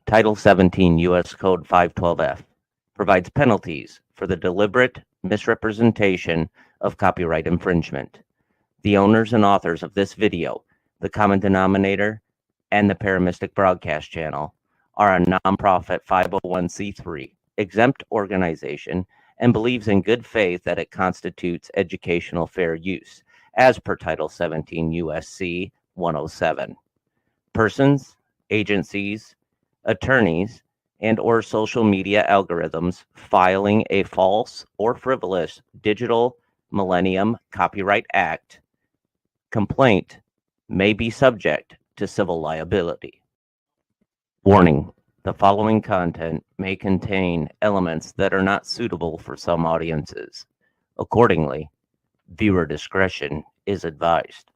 Title 17 U.S. Code 512F provides penalties for the deliberate misrepresentation of copyright infringement. The owners and authors of this video, the Common Denominator, and the Paramystic Broadcast Channel are a nonprofit 501c3 exempt organization and believes in good faith that it constitutes educational fair use, as per Title 17 U.S.C. 107. Persons, agencies, attorneys, and/or social media algorithms filing a false or frivolous Digital Millennium Copyright Act complaint may be subject to civil liability. Warning: the following content may contain elements that are not suitable for some audiences. Accordingly, viewer discretion is advised.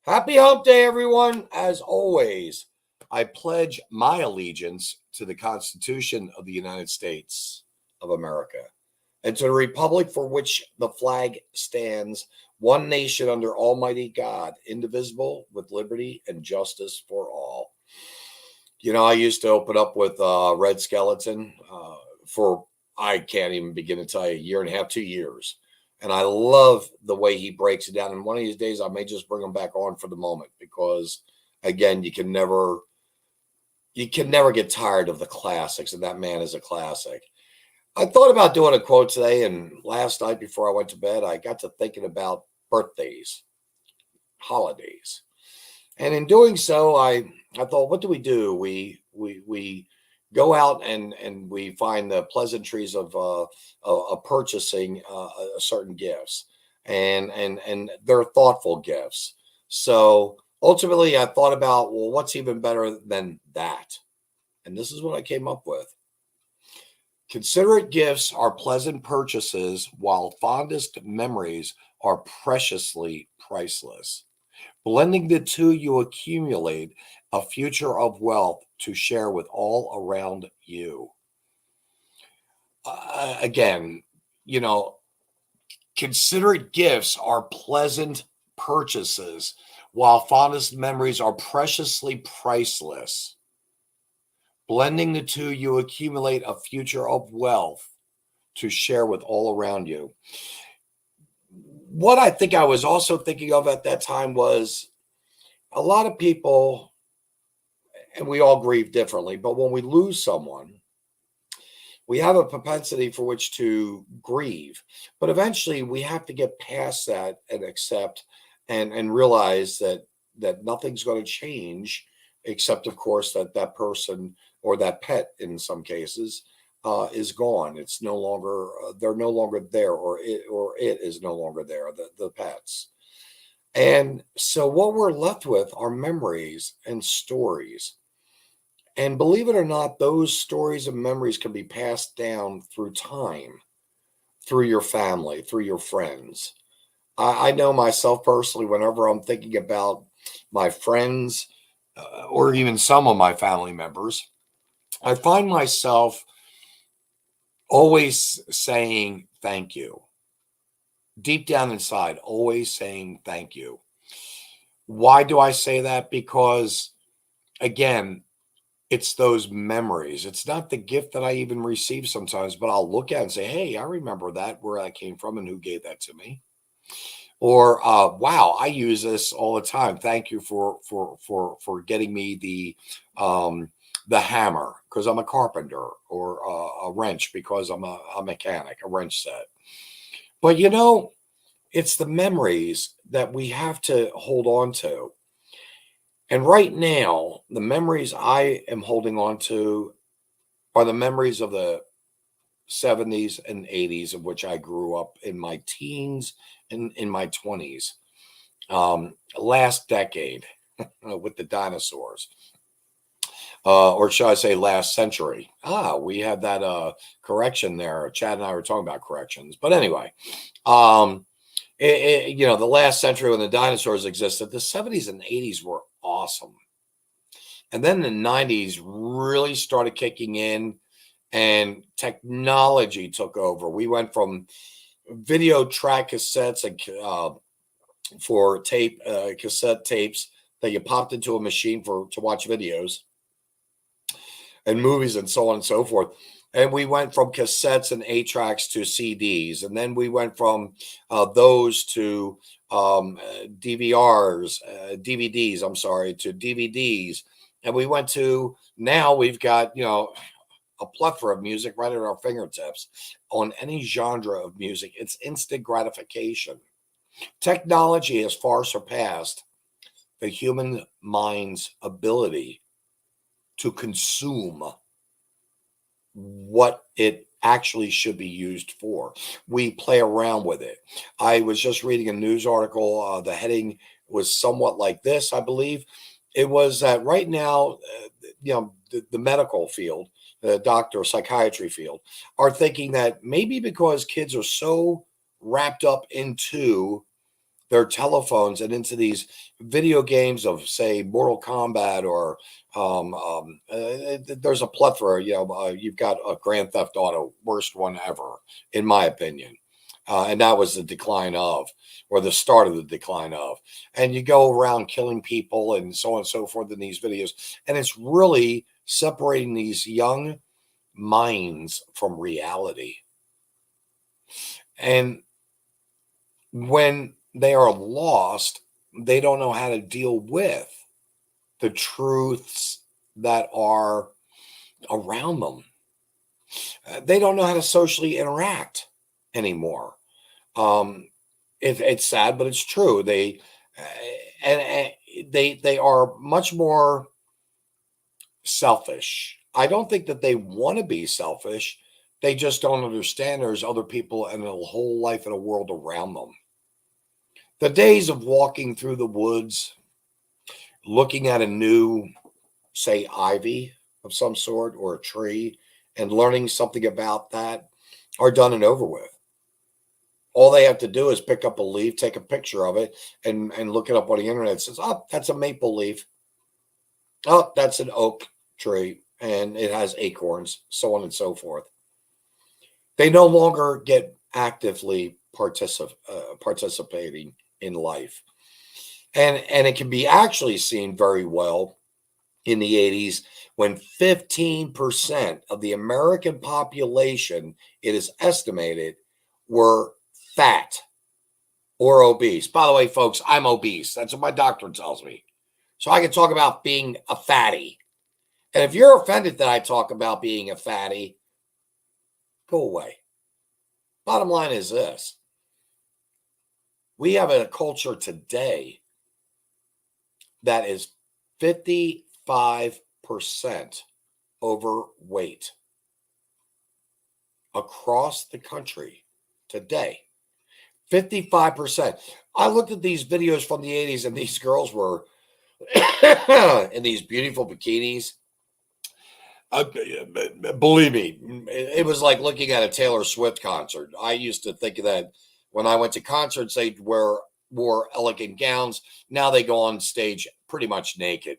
Happy Hump Day, everyone. As always, I pledge my allegiance to the Constitution of the United States of America and to the republic for which the flag stands, one nation under Almighty God, indivisible, with liberty and justice for all. You know, I used to open up with Red Skeleton for, I can't even begin to tell you, a year and a half, 2 years. And I love the way he breaks it down. And one of these days, I may just bring him back on for the moment because, again, you can never get tired of the classics, and that man is a classic. I thought about doing a quote today, and last night before I went to bed, I got to thinking about birthdays, holidays. And in doing so, I thought, what do? We go out and we find the pleasantries of purchasing certain gifts, and they're thoughtful gifts. So ultimately, I thought about, well, what's even better than that? And this is what I came up with. Considerate gifts are pleasant purchases, while fondest memories are preciously priceless. Blending the two, you accumulate a future of wealth to share with all around you. Again, you know, considerate gifts are pleasant purchases, while fondest memories are preciously priceless. Blending the two, you accumulate a future of wealth to share with all around you. What I think I was also thinking of at that time was a lot of people, and we all grieve differently, but when we lose someone, we have a propensity for which to grieve. But eventually we have to get past that and accept and realize that nothing's going to change, except, of course, that person or that pet in some cases is gone. It's no longer, they're no longer there, or it is no longer there, the pets. And so what we're left with are memories and stories. And believe it or not, those stories and memories can be passed down through time, through your family, through your friends. I know myself personally, whenever I'm thinking about my friends or even some of my family members, I find myself always saying thank you. Deep down inside, always saying thank you. Why do I say that? Because, again, it's those memories. It's not the gift that I even receive sometimes, but I'll look at it and say, hey, I remember that, where that came from and who gave that to me. Or, wow, I use this all the time. Thank you for getting me the hammer because I'm a carpenter, or a wrench because I'm a mechanic, a wrench set. But, you know, it's the memories that we have to hold on to. And right now, the memories I am holding on to are the memories of the 70s and 80s, of which I grew up in my teens and in my 20s. Last decade with the dinosaurs. Or should I say last century? We had that correction there. Chad and I were talking about corrections. But anyway, the last century when the dinosaurs existed, the 70s and 80s were awesome. And then the 90s really started kicking in and technology took over. We went from video track cassettes and for tape, cassette tapes that you popped into a machine to watch videos and movies and so on and so forth. And we went from cassettes and 8-tracks to CDs. And then we went from those to DVDs, to DVDs. And we went to, now we've got, a plethora of music right at our fingertips on any genre of music. It's instant gratification. Technology has far surpassed the human mind's ability to consume what it actually should be used for. We play around with it. I was just reading a news article. The heading was somewhat like this, I believe. It was that right now, the medical field, the doctor, psychiatry field, are thinking that maybe because kids are so wrapped up into their telephones and into these video games of, say, Mortal Kombat, or there's a plethora. You've got a Grand Theft Auto, worst one ever, in my opinion. And that was the decline of, or the start of the decline of. And you go around killing people and so on and so forth in these videos. And it's really separating these young minds from reality. And when they are lost, they don't know how to deal with the truths that are around them. They don't know how to socially interact anymore. It's sad, but it's true. They are much more selfish. I don't think that they want to be selfish. They just don't understand there's other people and a whole life and a world around them. The days of walking through the woods, looking at a new, say, ivy of some sort or a tree, and learning something about that are done and over with. All they have to do is pick up a leaf, take a picture of it, and look it up on the internet. It says, oh, that's a maple leaf. Oh, that's an oak tree, and it has acorns, so on and so forth. They no longer get actively participating in life. And it can be actually seen very well in the 80s when 15% of the American population, it is estimated, were fat or obese. By the way, folks, I'm obese. That's what my doctor tells me. So I can talk about being a fatty. And if you're offended that I talk about being a fatty, go away. Bottom line is this. We have a culture today that is 55% overweight across the country today. 55%. I looked at these videos from the 80s, and these girls were in these beautiful bikinis. Believe me, it was like looking at a Taylor Swift concert. I used to think that when I went to concerts, they wore elegant gowns. Now they go on stage pretty much naked.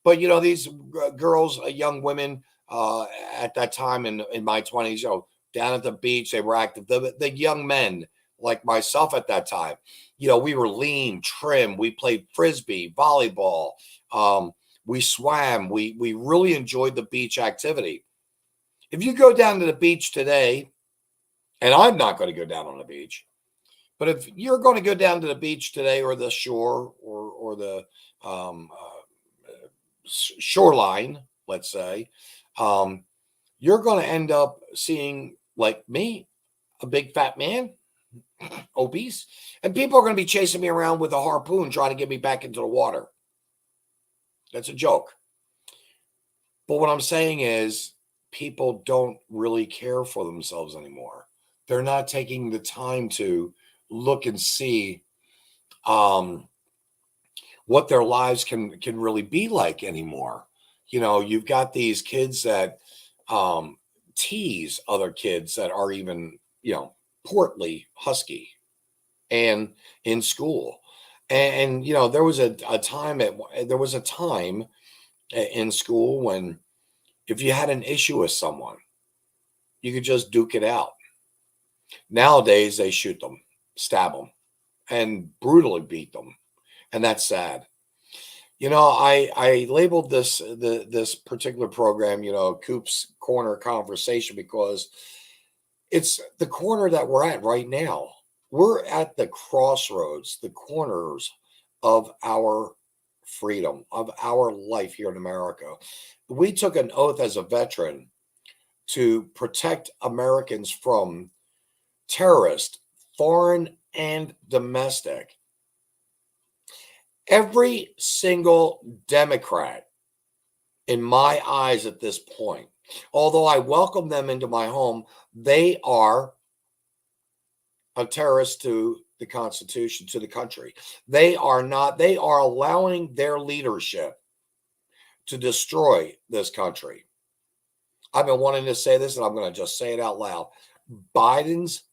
But, these girls, young women at that time in my 20s, down at the beach, they were active. The young men like myself at that time, we were lean, trim. We played Frisbee, volleyball. We swam. We really enjoyed the beach activity. If you go down to the beach today, and I'm not going to go down on the beach, but if you're going to go down to the beach today, or the shore, or the shoreline, let's say, you're going to end up seeing, like me, a big fat man, obese, and people are going to be chasing me around with a harpoon trying to get me back into the water. That's a joke. But what I'm saying is, people don't really care for themselves anymore. They're not taking the time to look and see what their lives can really be like anymore. You've got these kids that tease other kids that are even, portly, husky, and in school. And there was a time in school when if you had an issue with someone, you could just duke it out. Nowadays, they shoot them, stab them, and brutally beat them. And that's sad. I labeled this particular program, Coops Corner Conversation, because it's the corner that we're at right now. We're at the crossroads, the corners of our freedom, of our life here in America. We took an oath as a veteran to protect Americans from terrorists, foreign and domestic. Every single Democrat, in my eyes at this point, although I welcome them into my home, they are a terrorist to the Constitution, to the country. They are not. They are allowing their leadership to destroy this country. I've been wanting to say this, and I'm going to just say it out loud. Biden's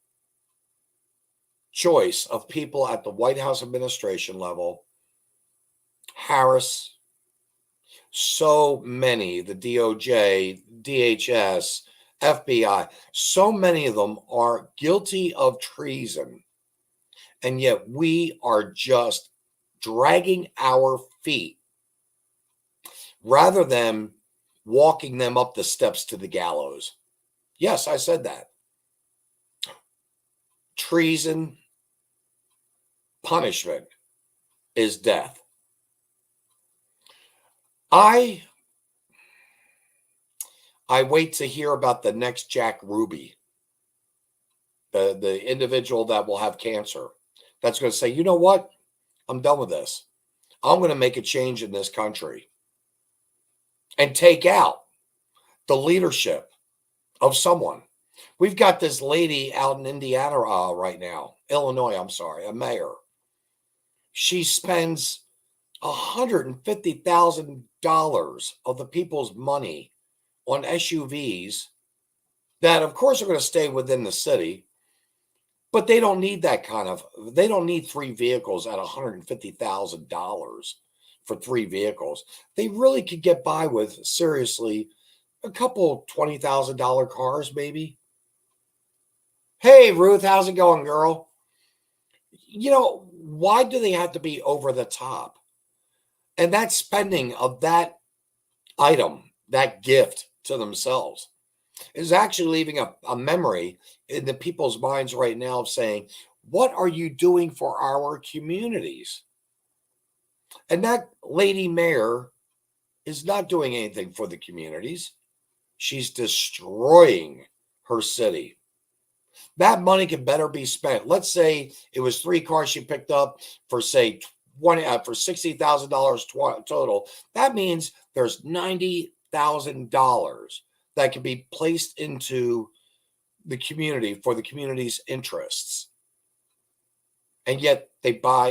choice of people at the White House administration level, Harris, so many, the DOJ, DHS, FBI, so many of them are guilty of treason. And yet we are just dragging our feet rather than walking them up the steps to the gallows. Yes, I said that. Treason punishment is death. I wait to hear about the next Jack Ruby, the individual that will have cancer. That's going to say, you know what? I'm done with this. I'm going to make a change in this country and take out the leadership of someone. We've got this lady out in Indiana right now, Illinois, I'm sorry, a mayor. She spends $150,000 of the people's money on SUVs that, of course, are going to stay within the city, but they don't need they don't need 3 vehicles at $150,000 for 3 vehicles. They really could get by with, seriously, a couple $20,000 cars, maybe. Hey, Ruth, how's it going, girl? You know, why do they have to be over the top? And that spending of that item, that gift to themselves, is actually leaving a memory in the people's minds right now of saying, what are you doing for our communities? And that lady mayor is not doing anything for the communities. She's destroying her city. That money can better be spent. Let's say it was 3 cars she picked up for, say, for $60,000 total. That means there's $90,000 that can be placed into the community for the community's interests. And yet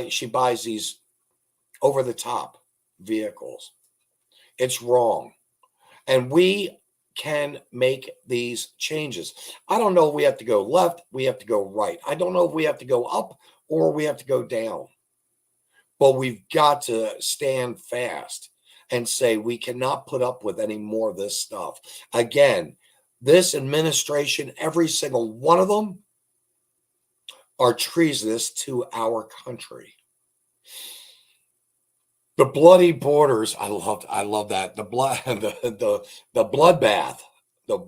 she buys these over the top vehicles. It's wrong. And we can make these changes. I don't know if we have to go left, we have to go right. I don't know if we have to go up or we have to go down. But we've got to stand fast and say we cannot put up with any more of this stuff. Again, this administration, every single one of them, are treasonous to our country. The bloody borders, I love that. The blood, the bloodbath, the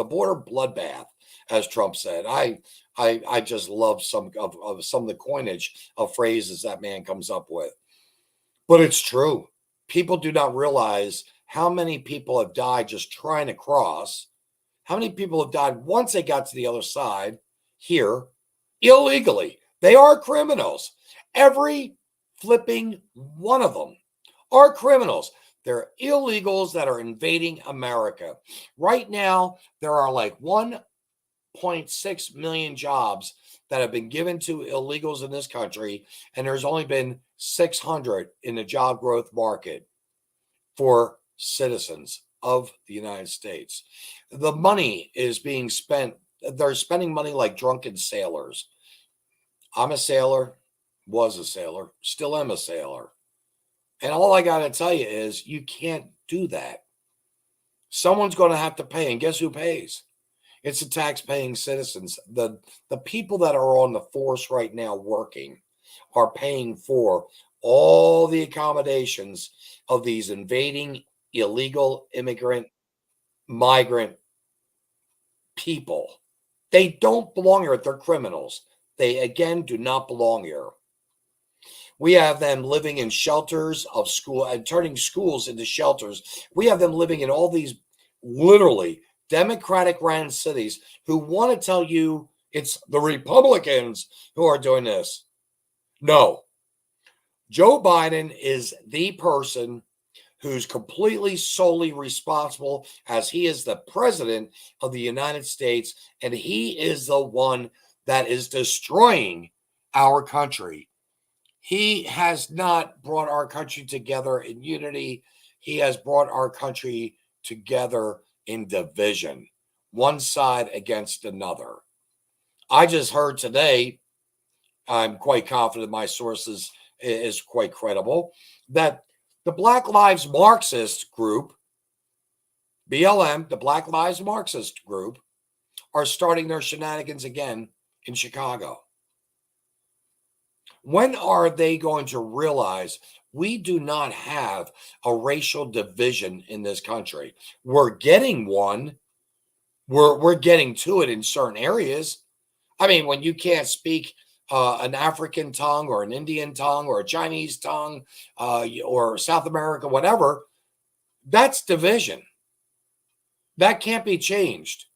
border bloodbath, as Trump said. I just love some of the coinage of phrases that man comes up with. But it's true. People do not realize how many people have died just trying to cross. How many people have died once they got to the other side here illegally? They are criminals. Every flipping one of them are criminals. They're illegals that are invading America. Right now, there are like 1.6 million jobs that have been given to illegals in this country, and there's only been 600 in the job growth market for citizens of the United States. The money is being spent. They're spending money like drunken sailors. I'm a sailor, was a sailor, still am a sailor. And all I got to tell you is you can't do that. Someone's going to have to pay. And guess who pays? It's the tax-paying citizens. The people that are on the force right now working are paying for all the accommodations of these invading illegal immigrant, migrant people. They don't belong here. They're criminals. They, again, do not belong here. We have them living in shelters of school and turning schools into shelters. We have them living in all these literally Democratic ran cities who want to tell you it's the Republicans who are doing this. No. Joe Biden is the person who's completely solely responsible, as he is the president of the United States, and he is the one that is destroying our country. He has not brought our country together in unity. He has brought our country together in division, one side against another. I just heard today I'm quite confident my sources is quite credible, that the Black Lives Marxist group, BLM, the Black Lives Marxist group, are starting their shenanigans again in Chicago. When are they going to realize we do not have a racial division in this country? We're getting one. We're getting to it in certain areas. I mean, when you can't speak an African tongue or an Indian tongue or a Chinese tongue or South America, whatever, that's division. That can't be changed.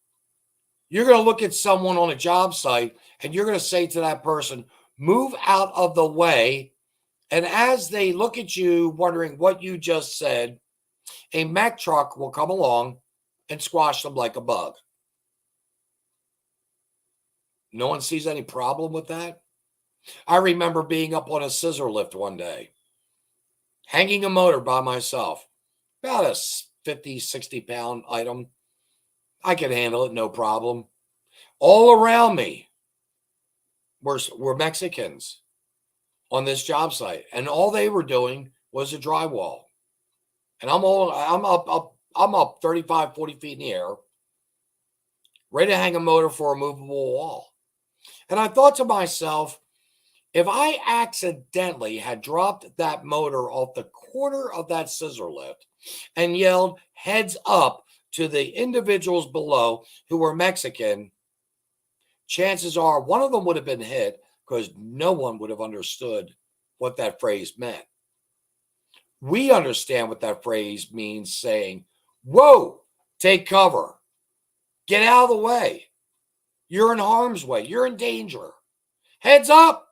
You're going to look at someone on a job site and you're going to say to that person, move out of the way. And as they look at you wondering what you just said, a Mack truck will come along and squash them like a bug. No one sees any problem with that. I remember being up on a scissor lift one day, hanging a motor by myself, about a 50, 60-pound item. I could handle it, no problem. All around me were Mexicans on this job site, and all they were doing was a drywall. And I'm up 35, 40 feet in the air, ready to hang a motor for a movable wall. And I thought to myself, if I accidentally had dropped that motor off the corner of that scissor lift and yelled heads up to the individuals below who were Mexican, chances are one of them would have been hit because no one would have understood what that phrase meant. We understand what that phrase means, saying, whoa, take cover, get out of the way. You're in harm's way. You're in danger. Heads up.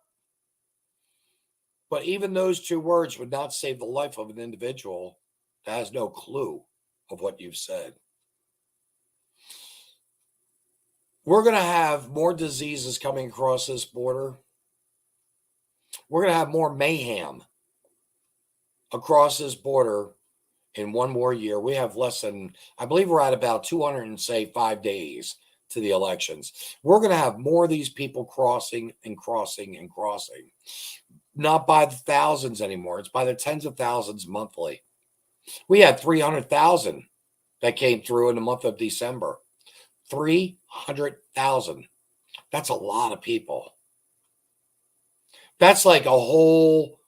But even those two words would not save the life of an individual that has no clue of what you've said. We're going to have more diseases coming across this border. We're going to have more mayhem across this border in one more year. We have less than, I believe we're at about 205 days to the elections. We're going to have more of these people crossing and crossing and crossing. Not by the thousands anymore. It's by the tens of thousands monthly. We had 300,000 that came through in the month of December. 300,000. That's a lot of people. That's like a whole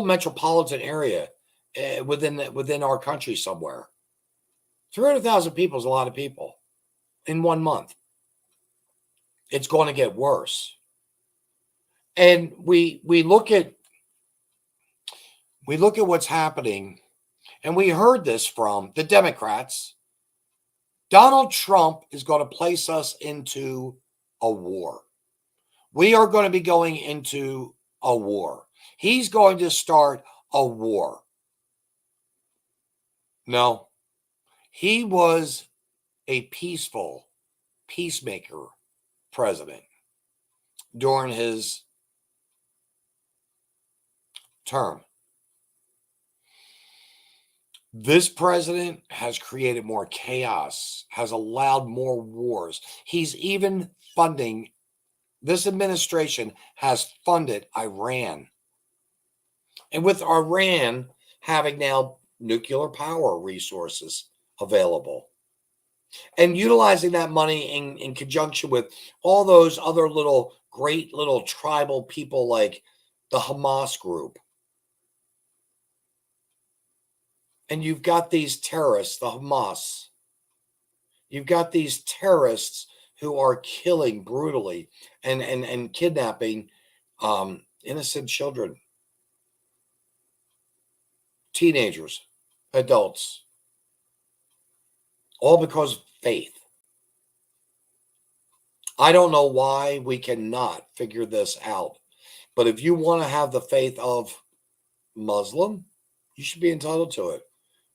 metropolitan area within our country somewhere. 300,000 people is a lot of people in 1 month. It's going to get worse. And we look at what's happening, and we heard this from the Democrats. Donald Trump is going to place us into a war. We are going to be going into a war. He's going to start a war. No, he was a peacemaker president during his term. This president has created more chaos, has allowed more wars. He's even funding, this administration has funded Iran. And with Iran having now nuclear power resources available and utilizing that money in conjunction with all those other great little tribal people like the Hamas group. And you've got these terrorists, the Hamas. You've got these terrorists who are killing brutally and kidnapping innocent children, teenagers, adults, all because of faith. I don't know why we cannot figure this out. But if you want to have the faith of Muslim, you should be entitled to it.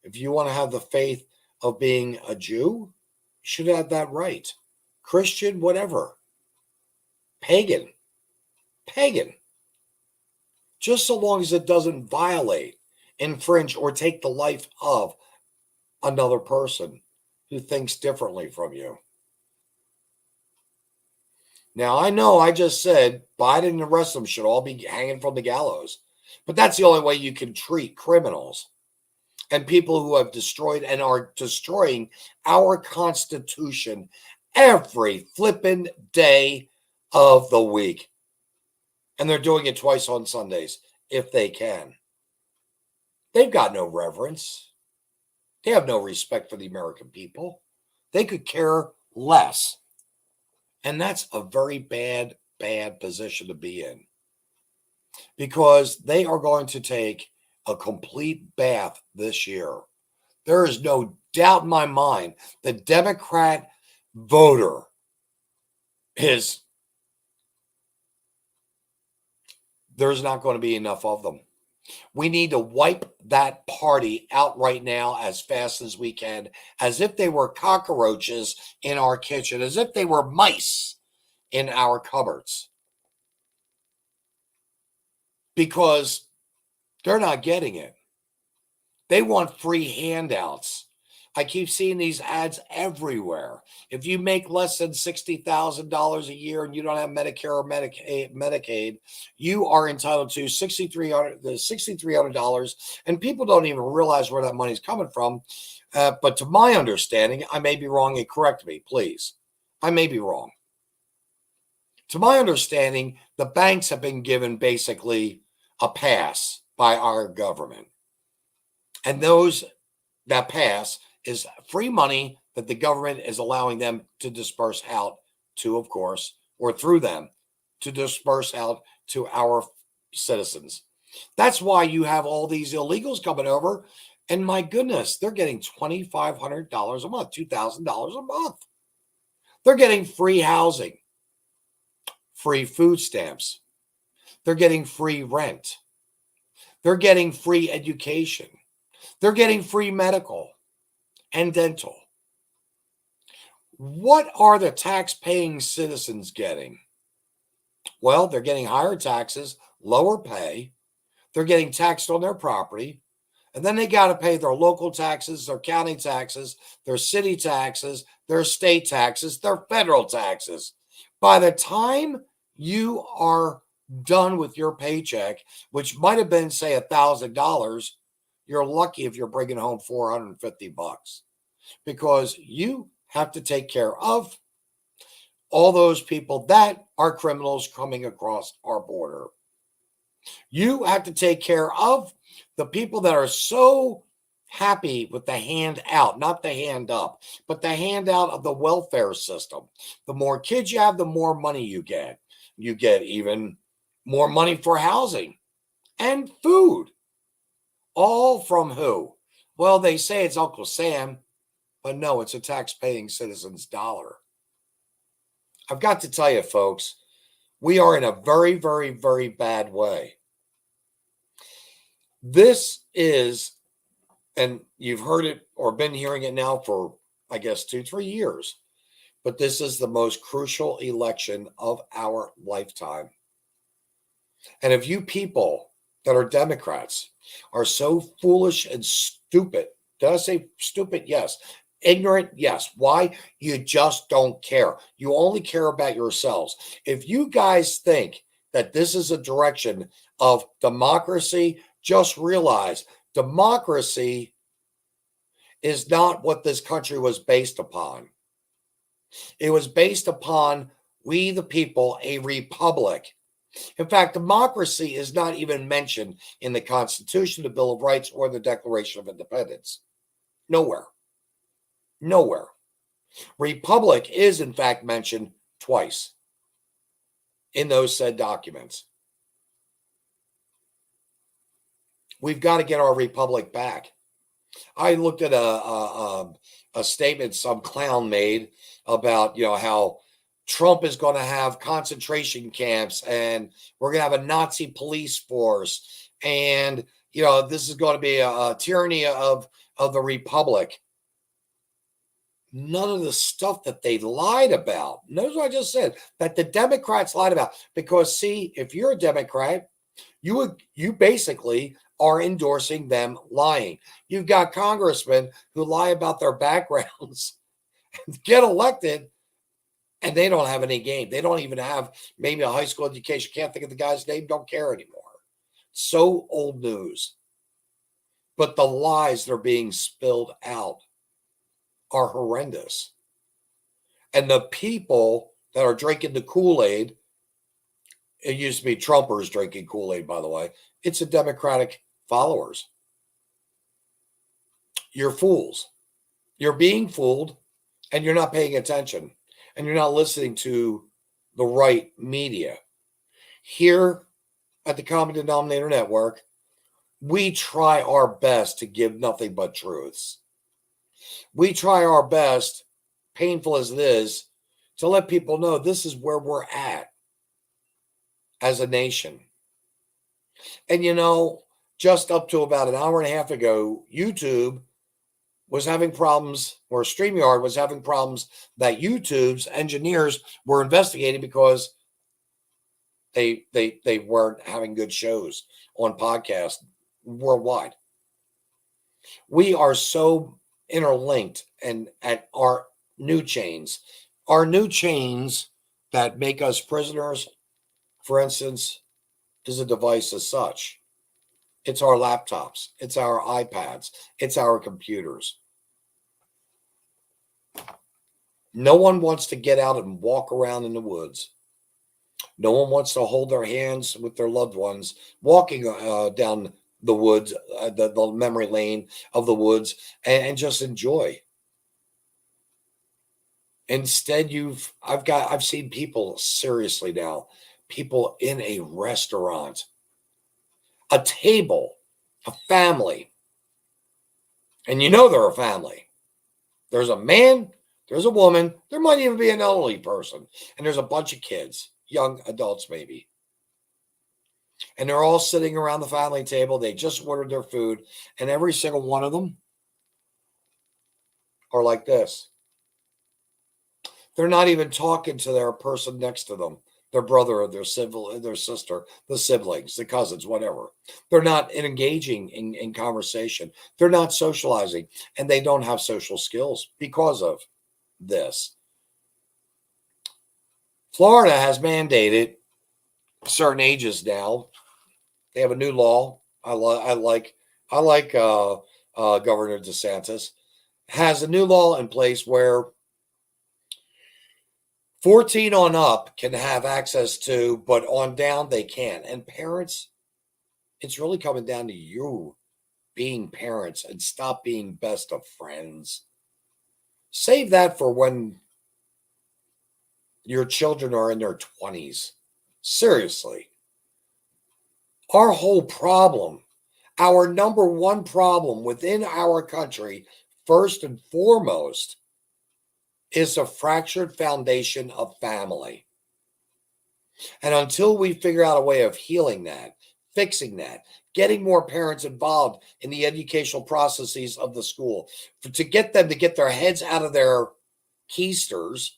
If you want to have the faith of being a Jew, you should have that right. Christian, whatever. Pagan. Just so long as it doesn't violate, infringe, or take the life of another person who thinks differently from you. Now, I know I just said Biden and the rest of them should all be hanging from the gallows, but that's the only way you can treat criminals and people who have destroyed and are destroying our Constitution every flippin' day of the week. And they're doing it twice on Sundays if they can. They've got no reverence. They have no respect for the American people. They could care less. And that's a very bad position to be in, because they are going to take a complete bath this year. There is no doubt in my mind the Democrat voter there's not going to be enough of them. We need to wipe that party out right now as fast as we can, as if they were cockroaches in our kitchen, as if they were mice in our cupboards, because they're not getting it. They want free handouts. I keep seeing these ads everywhere. If you make less than $60,000 a year and you don't have Medicare or Medicaid, you are entitled to $6,300. And people don't even realize where that money's coming from. But to my understanding, I may be wrong, and correct me, please. I may be wrong. To my understanding, the banks have been given basically a pass by our government. And that pass is free money that the government is allowing them to disperse out to, of course, or through them to disperse out to our citizens. That's why you have all these illegals coming over. And my goodness, they're getting $2,500 a month, $2,000 a month. They're getting free housing, free food stamps. They're getting free rent. They're getting free education. They're getting free medical and dental. What are the tax-paying citizens getting? Well, they're getting higher taxes, lower pay. They're getting taxed on their property. And then they got to pay their local taxes, their county taxes, their city taxes, their state taxes, their federal taxes. By the time you are done with your paycheck, which might have been, say, $1,000, you're lucky if you're bringing home $450, because you have to take care of all those people that are criminals coming across our border. You have to take care of the people that are so happy with the handout, not the hand up, but the handout of the welfare system. The more kids you have, the more money you get. You get even more money for housing and food. All from who? Well, they say it's Uncle Sam, but no, it's a tax-paying citizen's dollar. I've got to tell you, folks, we are in a very, very, very bad way. This is, and you've heard it or been hearing it now for, I guess, 2-3 years, but this is the most crucial election of our lifetime. And if you people that are Democrats are so foolish and stupid, did I say stupid? Yes. Ignorant? Yes. Why? You just don't care. You only care about yourselves. If you guys think that this is a direction of democracy, just realize democracy is not what this country was based upon. It was based upon we the people, a republic. In fact, democracy is not even mentioned in the Constitution, the Bill of Rights, or the Declaration of Independence. Nowhere. Nowhere. Republic is, in fact, mentioned twice in those said documents. We've got to get our republic back. I looked at a statement some clown made about, how Trump is going to have concentration camps and we're going to have a Nazi police force. And, this is going to be a tyranny of the republic. None of the stuff that they lied about. Notice what I just said, that the Democrats lied about. Because, see, if you're a Democrat, you basically are endorsing them lying. You've got congressmen who lie about their backgrounds, get elected, And they don't have any game. They don't even have maybe a high school education. Can't think of the guy's name. Don't care anymore. So old news. But the lies that are being spilled out are horrendous. And the people that are drinking the Kool-Aid, it used to be Trumpers drinking Kool-Aid, by the way. It's the Democratic followers. You're fools. You're being fooled, and you're not paying attention. And you're not listening to the right media. Here at the Common Denominator Network, we try our best to give nothing but truths. We try our best, painful as it is, to let people know this is where we're at as a nation. And just up to about an hour and a half ago, YouTube was having problems, or StreamYard was having problems that YouTube's engineers were investigating because they weren't having good shows on podcasts worldwide. We are so interlinked and at our new chains that make us prisoners, for instance, is a device as such. It's our laptops, it's our iPads, it's our computers. No one wants to get out and walk around in the woods. No one wants to hold their hands with their loved ones walking down the woods, the memory lane of the woods, and just enjoy. Instead, I've seen people, seriously now, people in a restaurant, a table, a family, and they're a family. There's a man, there's a woman, there might even be an elderly person, and there's a bunch of kids, young adults maybe. And they're all sitting around the family table. They just ordered their food, and every single one of them are like this. They're not even talking to their person next to them, their brother or their sister, the siblings, the cousins, whatever. They're not engaging in conversation. They're not socializing, and they don't have social skills because of this. Florida has mandated certain ages now. They have a new law. I like Governor DeSantis has a new law in place where 14 on up can have access to, but on down they can't. And parents, it's really coming down to you being parents and stop being best of friends. Save that for when your children are in their 20s. Seriously. Our whole problem, our number one problem within our country, first and foremost, is a fractured foundation of family. And until we figure out a way of healing that, fixing that, getting more parents involved in the educational processes of the school, to get them to get their heads out of their keisters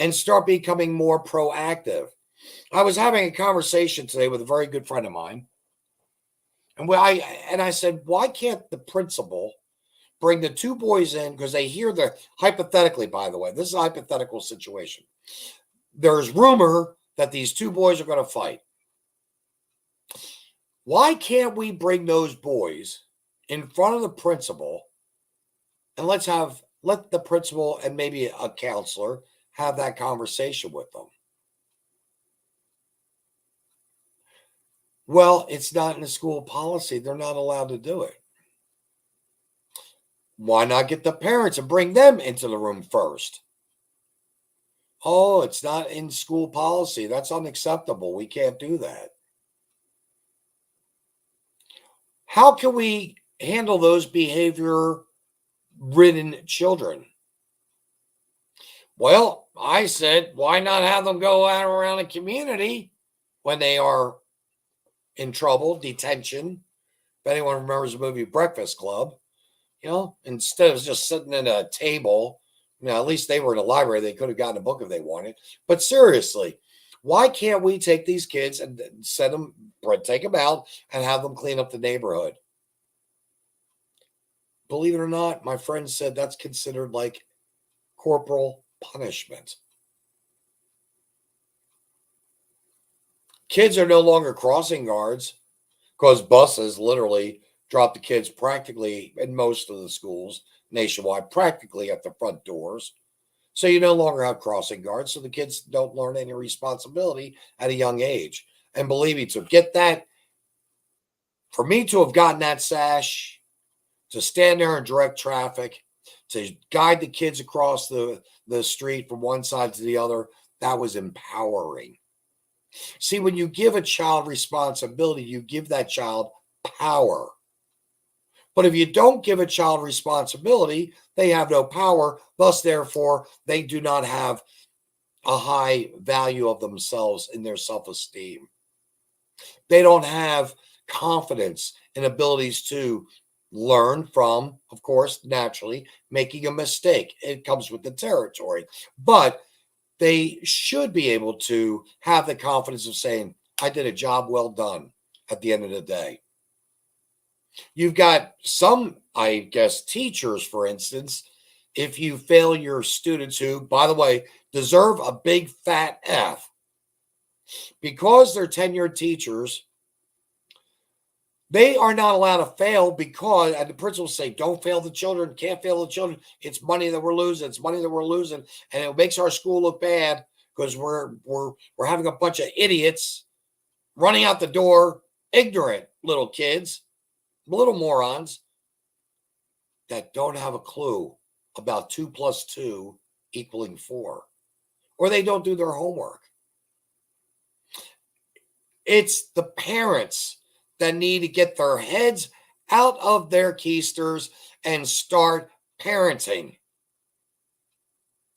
and start becoming more proactive. I was having a conversation today with a very good friend of mine. And I said, why can't the principal bring the two boys in? Because they hear hypothetically, by the way, this is a hypothetical situation. There's rumor that these two boys are going to fight. Why can't we bring those boys in front of the principal and let the principal and maybe a counselor have that conversation with them? Well, it's not in the school policy. They're not allowed to do it. Why not get the parents and bring them into the room first? Oh, it's not in school policy. That's unacceptable. We can't do that. How can we handle those behavior-ridden children? Well, I said, why not have them go out around the community when they are in trouble, detention? If anyone remembers the movie Breakfast Club, instead of just sitting at a table, at least they were in a library. They could have gotten a book if they wanted. But seriously, why can't we take these kids and take them out and have them clean up the neighborhood? Believe it or not, my friend said that's considered like corporal punishment. Kids are no longer crossing guards because buses literally drop the kids practically in most of the schools nationwide, practically at the front doors. So you no longer have crossing guards. So the kids don't learn any responsibility at a young age. And believe me, to get that, for me to have gotten that sash, to stand there and direct traffic, to guide the kids across the street from one side to the other, that was empowering. See, when you give a child responsibility, you give that child power. But if you don't give a child responsibility, they have no power. Thus, therefore, they do not have a high value of themselves in their self-esteem. They don't have confidence and abilities to learn from, of course, naturally, making a mistake. It comes with the territory. But they should be able to have the confidence of saying, I did a job well done at the end of the day. You've got some, I guess, teachers, for instance, if you fail your students who, by the way, deserve a big fat F, because they're tenured teachers, they are not allowed to fail because, and the principals say, don't fail the children, can't fail the children. It's money that we're losing. It's money that we're losing. And it makes our school look bad because we're having a bunch of idiots running out the door, ignorant little kids, little morons that don't have a clue about 2 + 2 equaling 4, or they don't do their homework. It's the parents that need to get their heads out of their keisters and start parenting.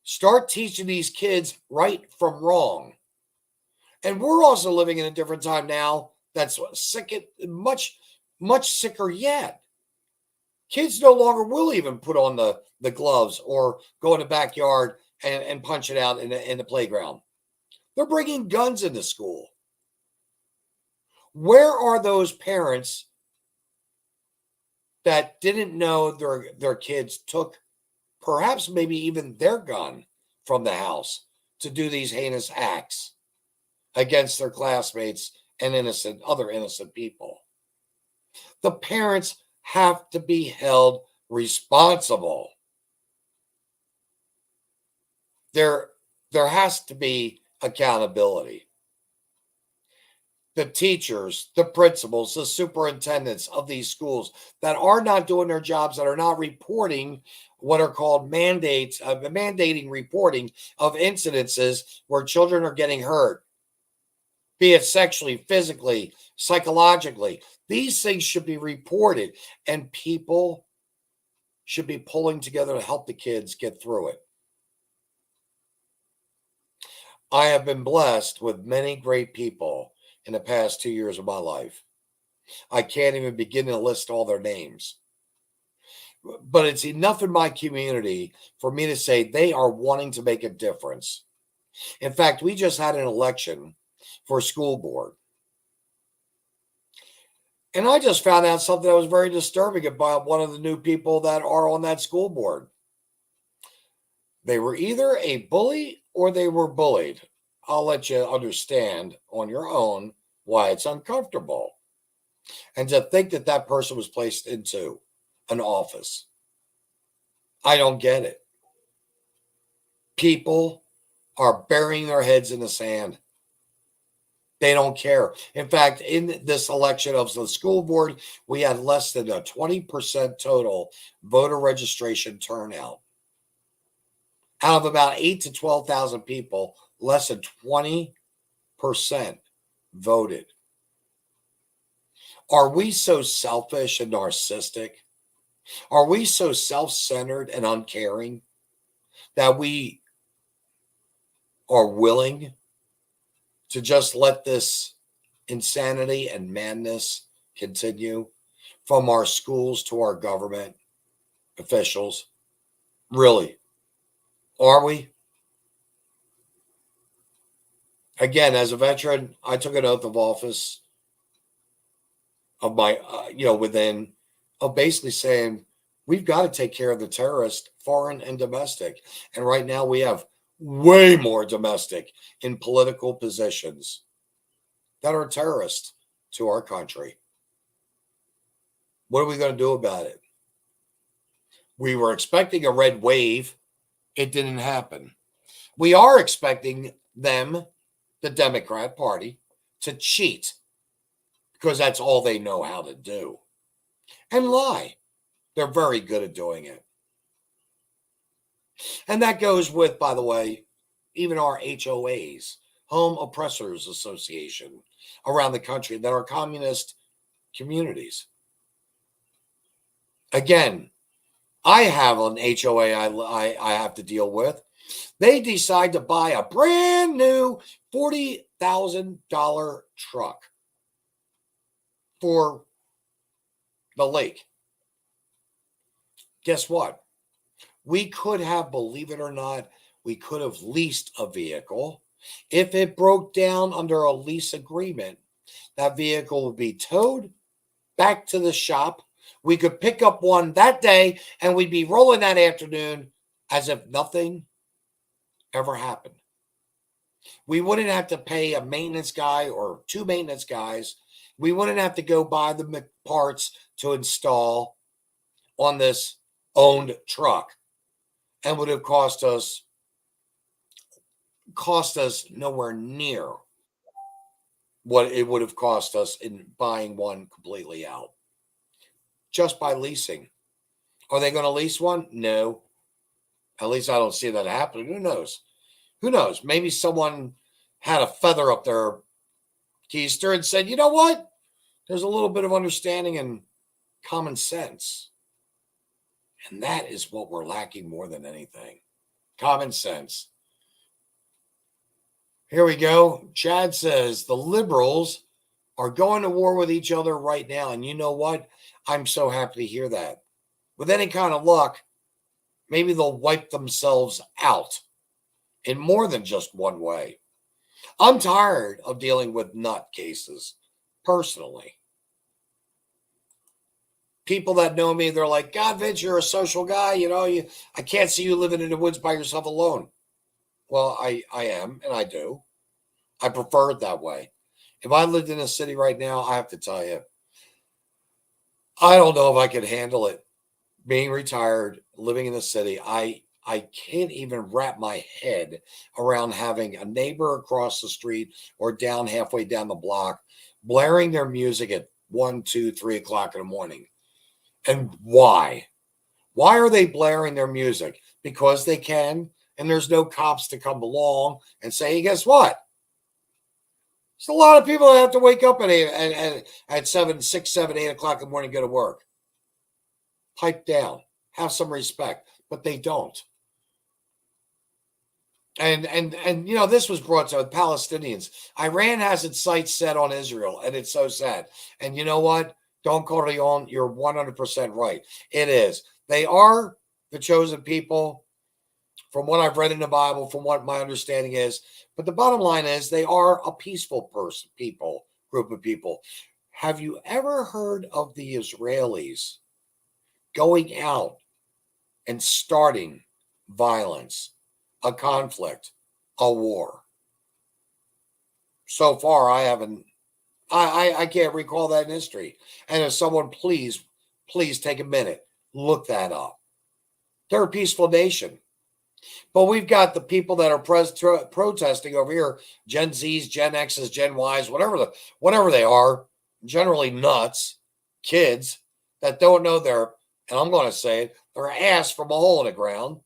Start teaching these kids right from wrong. And we're also living in a different time now that's much sicker yet. Kids no longer will even put on the gloves or go in the backyard and punch it out in the playground. They're bringing guns into school. Where are those parents that didn't know their kids took perhaps maybe even their gun from the house to do these heinous acts against their classmates and other innocent people? The parents have to be held responsible. There has to be accountability. The teachers, the principals, the superintendents of these schools that are not doing their jobs, that are not reporting what are called mandating reporting of incidences where children are getting hurt, be it sexually, physically, psychologically. These things should be reported, and people should be pulling together to help the kids get through it. I have been blessed with many great people in the past 2 years of my life. I can't even begin to list all their names. But it's enough in my community for me to say they are wanting to make a difference. In fact, we just had an election for school board. And I just found out something that was very disturbing about one of the new people that are on that school board. They were either a bully or they were bullied. I'll let you understand on your own why it's uncomfortable. And to think that that person was placed into an office, I don't get it. People are burying their heads in the sand. They don't care. In fact, in this election of the school board, we had less than a 20% total voter registration turnout. Out of about 8,000 to 12,000 people, less than 20% voted. Are we so selfish and narcissistic? Are we so self-centered and uncaring that we are willing to just let this insanity and madness continue from our schools to our government officials? Really? Are we? Again, as a veteran, I took an oath of office of my, within, of basically saying, we've got to take care of the terrorists, foreign and domestic. And right now we have way more domestic in political positions that are terrorists to our country. What are we going to do about it? We were expecting a red wave. It didn't happen. We are expecting them, the Democrat Party, to cheat because that's all they know how to do. And lie. They're very good at doing it. And that goes with, by the way, even our HOAs, Home Oppressors Association, around the country that are communist communities. Again, I have an HOA I have to deal with. They decide to buy a brand new $40,000 truck for the lake. Guess what? We could have, believe it or not, we could have leased a vehicle. If it broke down under a lease agreement, that vehicle would be towed back to the shop. We could pick up one that day and we'd be rolling that afternoon as if nothing ever happened. We wouldn't have to pay a maintenance guy or two maintenance guys. We wouldn't have to go buy the parts to install on this owned truck, and would have cost us nowhere near what it would have cost us in buying one completely out just by leasing. Are they going to lease one? No. At least I don't see that happening. Who knows? Who knows? Maybe someone had a feather up their keister and said, you know what? There's a little bit of understanding and common sense. And that is what we're lacking more than anything. Common sense. Here we go. Chad says the liberals are going to war with each other right now. And you know what? I'm so happy to hear that. With any kind of luck, maybe they'll wipe themselves out in more than just one way. I'm tired of dealing with nut cases, personally. People that know me, they're like, God, Vince, you're a social guy. You know, I can't see you living in the woods by yourself alone. Well, I am, and I do. I prefer it that way. If I lived in a city right now, I have to tell you, I don't know if I could handle it. Being retired, living in the city, I can't even wrap my head around having a neighbor across the street or down halfway down the block blaring their music at 1, 2, 3 o'clock in the morning. And why? Why are they blaring their music? Because they can, and there's no cops to come along and say, hey, guess what? There's a lot of people that have to wake up at 7, 6, 7, 8 o'clock in the morning and go to work. Pipe down. Have some respect. But they don't. And you know, this was brought to Palestinians. Iran has its sights set on Israel, and it's so sad. And you know what? Don Corleone, you're 100% right. It is. They are the chosen people, from what I've read in the Bible, from what my understanding is. But the bottom line is they are a peaceful group of people. Have you ever heard of the Israelis going out and starting violence, a conflict, a war? So far, I haven't. I can't recall that in history. And if someone please take a minute, look that up. They're a peaceful nation. But we've got the people that are protesting over here, Gen Zs, Gen Xs, Gen Ys, whatever they are, generally nuts, kids that don't know and I'm going to say it, their ass from a hole in the ground.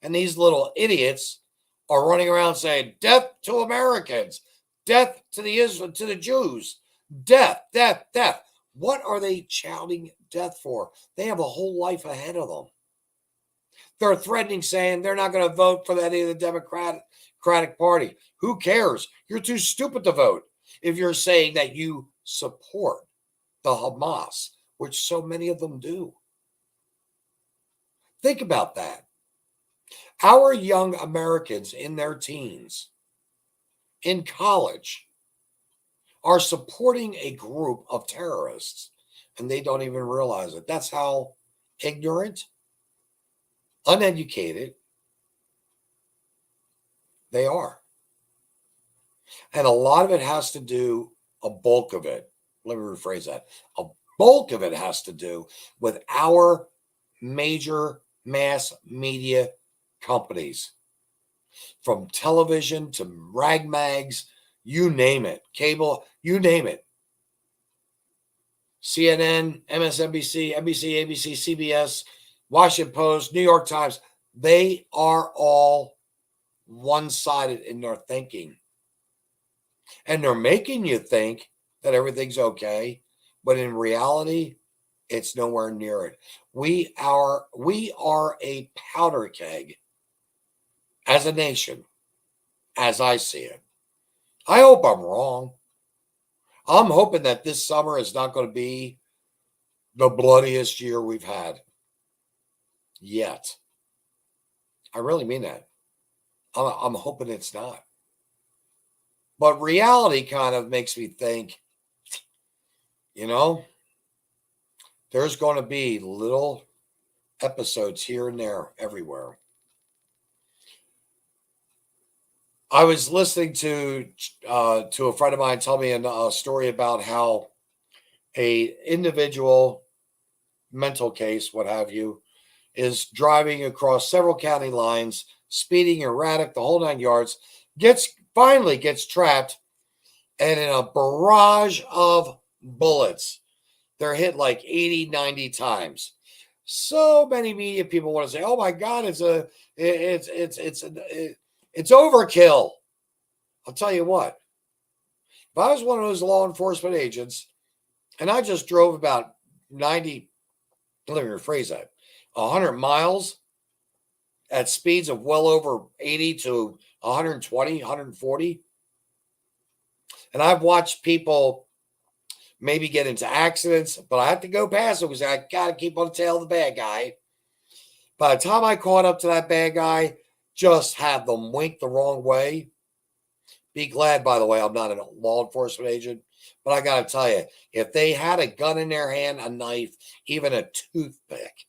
And these little idiots are running around saying, death to Americans, death to the Jews, death, death, death. What are they shouting death for? They have a whole life ahead of them. They're threatening, saying they're not going to vote for any of the Democratic Party. Who cares? You're too stupid to vote if you're saying that you support the Hamas, which so many of them do. Think about that. Our young Americans in their teens, in college, are supporting a group of terrorists, and they don't even realize it. That's how ignorant, uneducated, They are. And a lot of it has to do, a bulk of it, let me rephrase that. A bulk of it has to do with our major mass media companies, from television to rag mags, you name it, cable, you name it. CNN, MSNBC, NBC, ABC, CBS, Washington Post, New York Times, they are all one-sided in their thinking. And they're making you think that everything's okay, but in reality, it's nowhere near it. We are a powder keg as a nation, as I see it. I hope I'm wrong. I'm hoping that this summer is not going to be the bloodiest year we've had yet. I really mean that. I'm hoping it's not. But reality kind of makes me think, there's going to be little episodes here and there everywhere. I was listening to a friend of mine tell me a story about how a individual, mental case, what have you, is driving across several county lines, speeding, erratic, the whole 9 yards, finally gets trapped, and in a barrage of bullets, they're hit like 80, 90 times. So many media people want to say, "Oh my God, it's overkill." I'll tell you what. If I was one of those law enforcement agents, and I just drove about 90, let me rephrase that, 100 miles at speeds of well over 80 to 120, 140, and I've watched people maybe get into accidents, but I have to go past it because I got to keep on the tail of the bad guy. By the time I caught up to that bad guy, just have them wink the wrong way. Be glad, by the way, I'm not a law enforcement agent, but I got to tell you, if they had a gun in their hand, a knife, even a toothpick,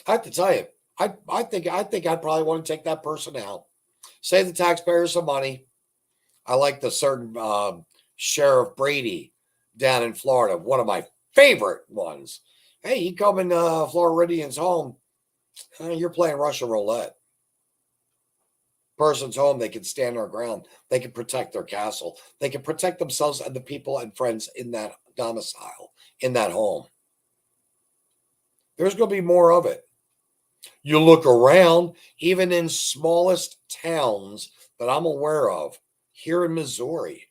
I have to tell you, I think I'd probably want to take that person out. Save the taxpayers some money. I like the certain Sheriff Brady down in Florida, one of my favorite ones. Hey, you come in Floridian's home, you're playing Russian roulette. Person's home, they can stand their ground. They can protect their castle. They can protect themselves and the people and friends in that domicile, in that home. There's going to be more of it. You look around, even in smallest towns that I'm aware of here in Missouri,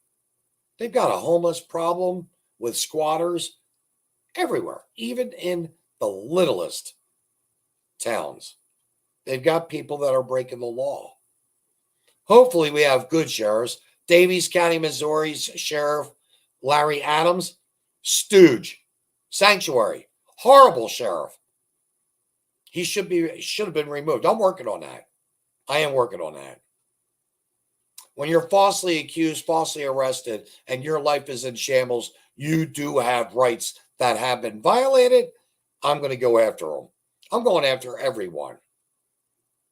they've got a homeless problem with squatters everywhere, even in the littlest towns. They've got people that are breaking the law. Hopefully we have good sheriffs. Davies County, Missouri's sheriff, Larry Adams, stooge, sanctuary, horrible sheriff. He should have been removed. I'm working on that. I am working on that. When you're falsely accused, falsely arrested, and your life is in shambles, you do have rights that have been violated. I'm going to go after them. I'm going after everyone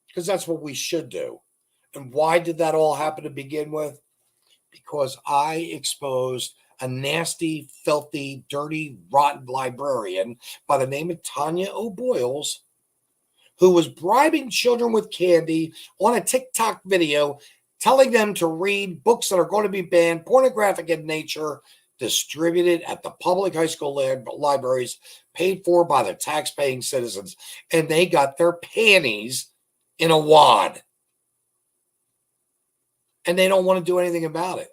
because that's what we should do. And why did that all happen to begin with? Because I exposed a nasty, filthy, dirty, rotten librarian by the name of Tanya O'Boyles, who was bribing children with candy on a TikTok video, telling them to read books that are going to be banned, pornographic in nature, distributed at the public high school libraries, paid for by the tax-paying citizens. And they got their panties in a wad. And they don't want to do anything about it.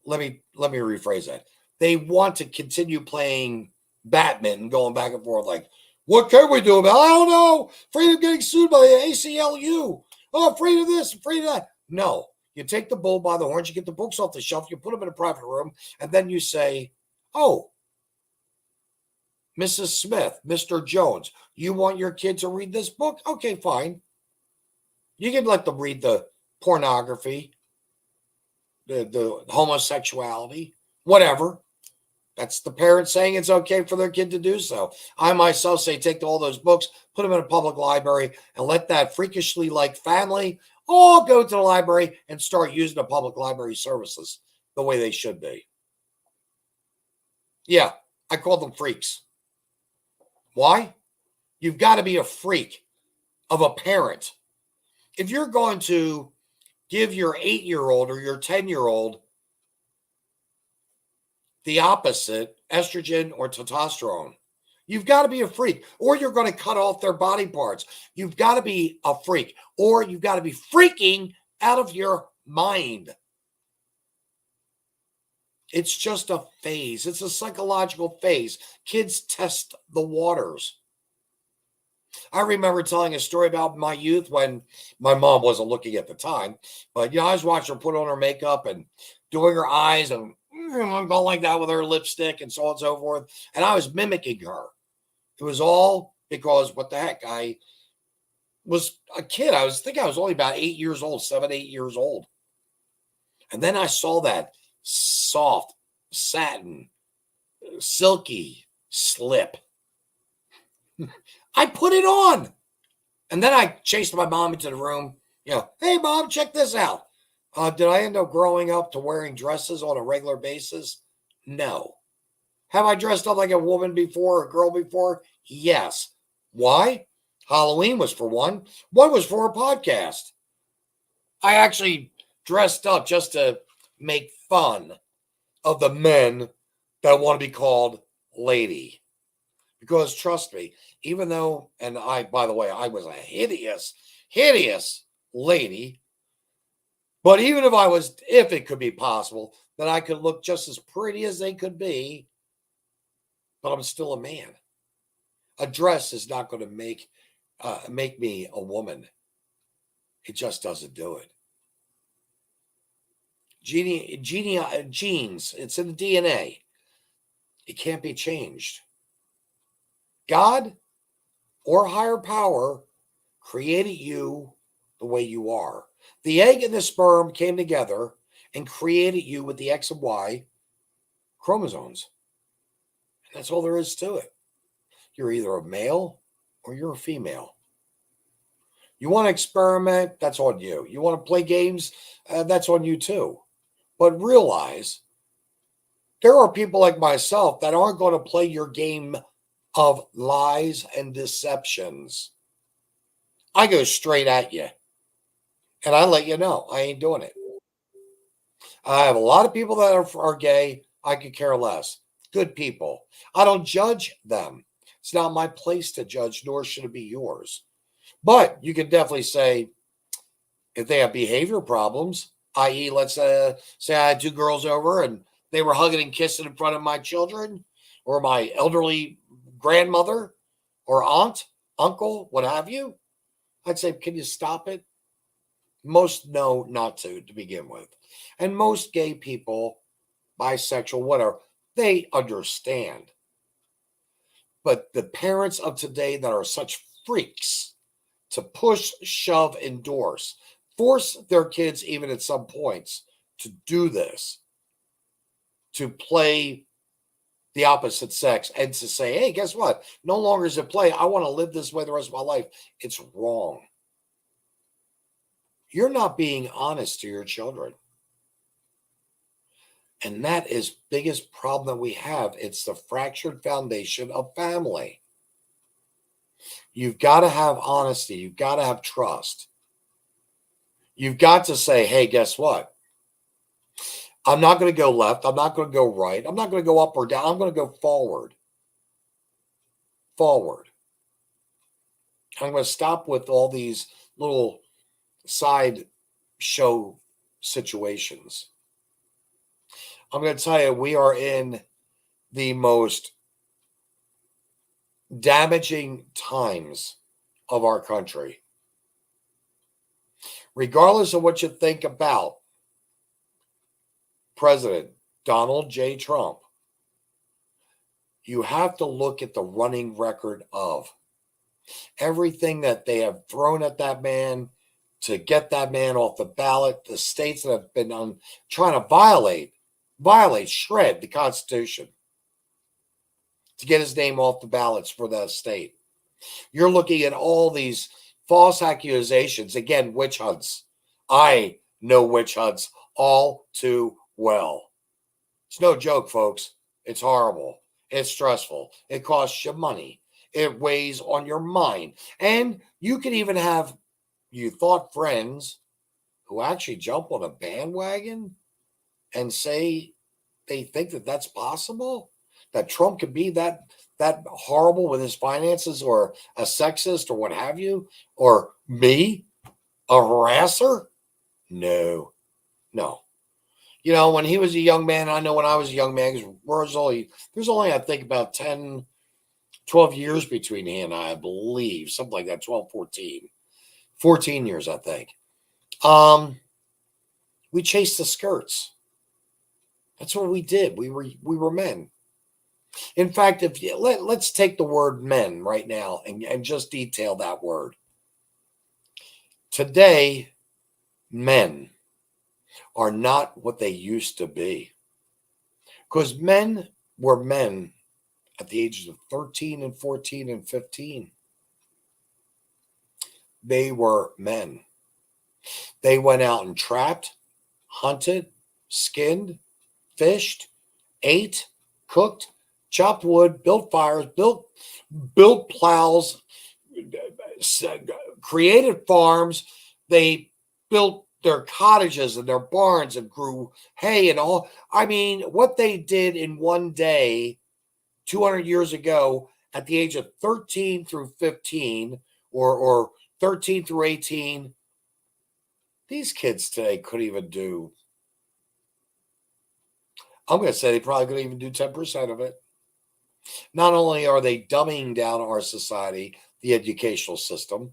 Let me rephrase that. They want to continue playing badminton, going back and forth like, what can we do about it? I don't know. Afraid of getting sued by the ACLU. Oh, afraid of this, afraid of that. No. You take the bull by the horns, you get the books off the shelf, you put them in a private room, and then you say, oh, Mrs. Smith, Mr. Jones, you want your kid to read this book? Okay, fine. You can let them read the pornography, the homosexuality, whatever. That's the parent saying it's okay for their kid to do so. I myself say take all those books, put them in a public library, and let that freakishly like family all go to the library and start using the public library services the way they should be. Yeah, I call them freaks. Why? You've got to be a freak of a parent. If you're going to give your 8-year-old or your 10-year-old the opposite, estrogen or testosterone, you've got to be a freak, or you're going to cut off their body parts. You've got to be a freak, or you've got to be freaking out of your mind. It's just a phase. It's a psychological phase. Kids test the waters. I remember telling a story about my youth when my mom wasn't looking at the time, but I was watching her put on her makeup and doing her eyes and going like that with her lipstick and so on and so forth. And I was mimicking her. It was all because what the heck? I was a kid. I think I was only about 8 years old, 7, 8 years old. And then I saw that soft, satin, silky slip. I put it on. And then I chased my mom into the room. Hey, Mom, check this out. Did I end up growing up to wearing dresses on a regular basis? No. Have I dressed up like a woman before, a girl before? Yes. Why? Halloween was for one. One was for a podcast. I actually dressed up just to make fun of the men that want to be called lady. Because trust me, even though, and by the way, I was a hideous lady. But even if it could be possible that I could look just as pretty as they could be, but I'm still a man. A dress is not going to make me a woman. It just doesn't do it. Genes, it's in the DNA. It can't be changed. God or higher power created you the way you are. The egg and the sperm came together and created you with the X and Y chromosomes. And that's all there is to it. You're either a male or you're a female. You want to experiment? That's on you. You want to play games? That's on you too. But realize there are people like myself that aren't going to play your game of lies and deceptions. I go straight at you. And I let you know I ain't doing it. I have a lot of people that are gay. I could care less. Good people. I don't judge them. It's not my place to judge, nor should it be yours. But you can definitely say if they have behavior problems, i.e., let's say I had 2 girls over and they were hugging and kissing in front of my children or my elderly grandmother or aunt, uncle, what have you, I'd say, can you stop it? Most know not to begin with. And most gay people, bisexual, whatever, they understand. But the parents of today that are such freaks to push, shove, endorse, force their kids even at some points to do this, to play the opposite sex and to say, hey, guess what? No longer is it play. I want to live this way the rest of my life. It's wrong. You're not being honest to your children. And that is biggest problem that we have. It's the fractured foundation of family. You've got to have honesty. You've got to have trust. You've got to say, hey, guess what? I'm not going to go left. I'm not going to go right. I'm not going to go up or down. I'm going to go forward. Forward. I'm going to stop with all these little side show situations. I'm going to tell you, we are in the most damaging times of our country. Regardless of what you think about President Donald J. Trump, you have to look at the running record of everything that they have thrown at that man to get that man off the ballot, the states that have been trying to violate, shred the Constitution to get his name off the ballots for that state. You're looking at all these false accusations, again, witch hunts, I know witch hunts all too well. It's no joke, folks. It's horrible. It's stressful. It costs you money. It weighs on your mind. And you can even have, you thought, friends who actually jump on a bandwagon and say they think that that's possible, that Trump could be that horrible with his finances, or a sexist, or what have you, or me, a harasser. No. You know, when he was a young man, I know when I was a young man, because there's only, I think, about 10, 12 years between he and I believe, something like that, 12, 14 years, I think. We chased the skirts. That's what we did. We were men. In fact, if you, let's take the word men right now and just detail that word. Today, men are not what they used to be. Because men were men at the ages of 13 and 14 and 15. They were men. They went out and trapped, hunted, skinned, fished, ate, cooked, chopped wood, built fires, built plows, created farms. They built their cottages and their barns and grew hay and all. I mean, what they did in one day 200 years ago at the age of 13 through 15, or 13 through 18, these kids today couldn't even do. I'm going to say they probably couldn't even do 10% of it. Not only are they dumbing down our society, the educational system,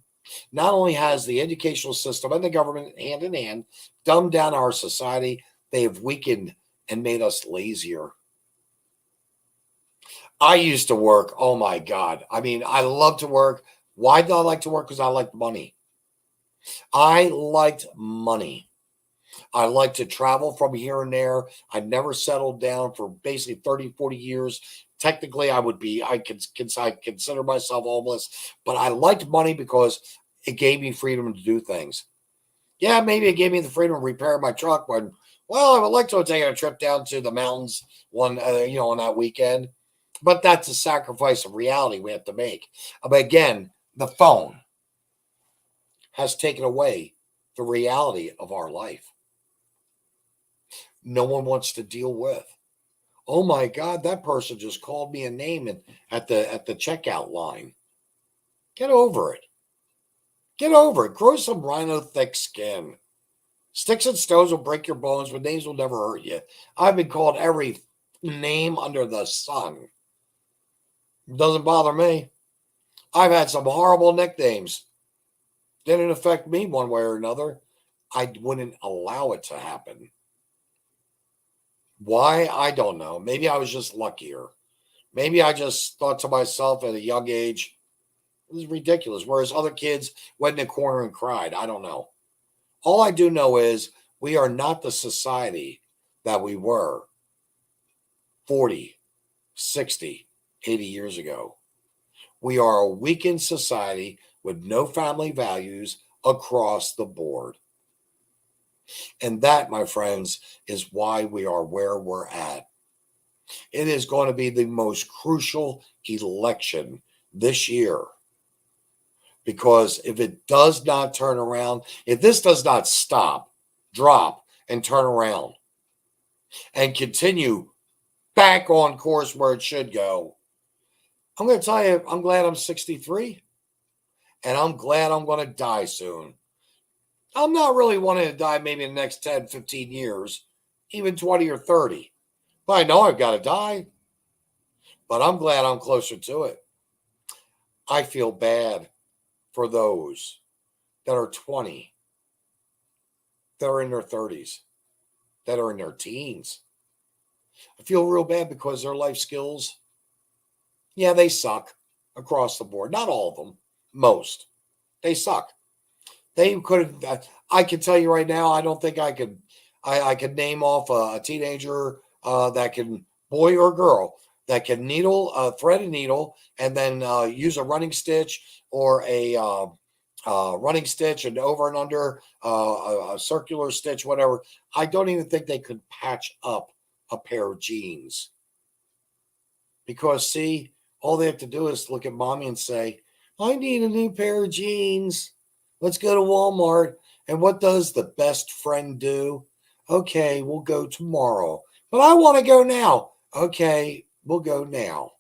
not only has the educational system and the government hand in hand dumbed down our society, they have weakened and made us lazier. I used to work. Oh my God. I mean, I love to work. Why do I like to work? Because I like money. I liked money. I like to travel from here and there. I never settled down for basically 30, 40 years. Technically, I consider myself homeless, but I liked money because it gave me freedom to do things. Yeah, maybe it gave me the freedom to repair my truck when, well, I would like to have taken a trip down to the mountains on that weekend. But that's a sacrifice of reality we have to make. But again, the phone has taken away the reality of our life. No one wants to deal with. Oh my God, that person just called me a name at the checkout line. Get over it. Get over it. Grow some rhino thick skin. Sticks and stones will break your bones, but names will never hurt you. I've been called every name under the sun. It doesn't bother me. I've had some horrible nicknames. Didn't affect me one way or another. I wouldn't allow it to happen. Why? I don't know. Maybe I was just luckier. Maybe I just thought to myself at a young age, this is ridiculous. Whereas other kids went in the corner and cried. I don't know. All I do know is we are not the society that we were 40, 60, 80 years ago. We are a weakened society with no family values across the board. And that, my friends, is why we are where we're at. It is going to be the most crucial election this year. Because if it does not turn around, if this does not stop, drop, and turn around and continue back on course where it should go, I'm going to tell you, I'm glad I'm 63, and I'm glad I'm going to die soon. I'm not really wanting to die maybe in the next 10, 15 years, even 20 or 30. But I know I've got to die. But I'm glad I'm closer to it. I feel bad for those that are 20, that are in their 30s, that are in their teens. I feel real bad because their life skills, yeah, they suck across the board. Not all of them, most. They suck. They could have, I can tell you right now, I don't think I could name off a teenager that can, boy or girl, that can thread a needle and then use a running stitch or a running stitch and over and under, a circular stitch, whatever. I don't even think they could patch up a pair of jeans. Because, see, all they have to do is look at mommy and say, I need a new pair of jeans. Let's go to Walmart. And what does the best friend do? Okay, we'll go tomorrow. But I want to go now. Okay, we'll go now.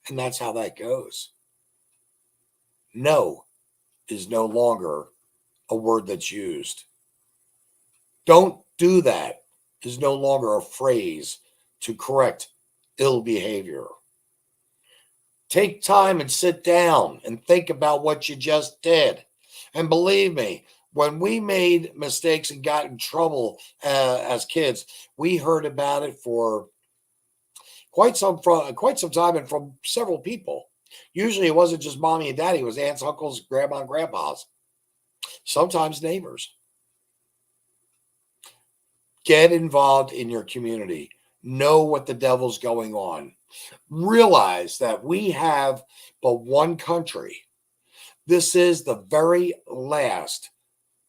And that's how that goes. No is no longer a word that's used. Don't do that is no longer a phrase to correct ill behavior. Take time and sit down and think about what you just did. And believe me, when we made mistakes and got in trouble as kids, we heard about it for quite some time and from several people. Usually it wasn't just mommy and daddy, it was aunts, uncles, grandma, and grandpas. Sometimes neighbors. Get involved in your community. Know what the devil's going on. Realize that we have but one country. This is the very last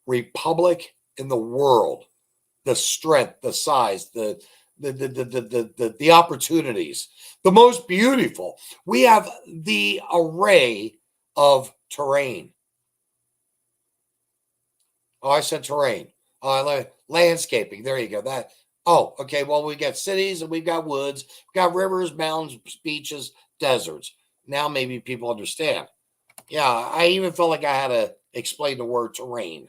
republic in the world. The strength, the size, the opportunities, the most beautiful. We have the array of terrain. Oh, I said terrain. Landscaping. There you go. That. Oh, okay. Well, we got cities and we've got woods, we've got rivers, mountains, beaches, deserts. Now maybe people understand. Yeah, I even felt like I had to explain the word terrain.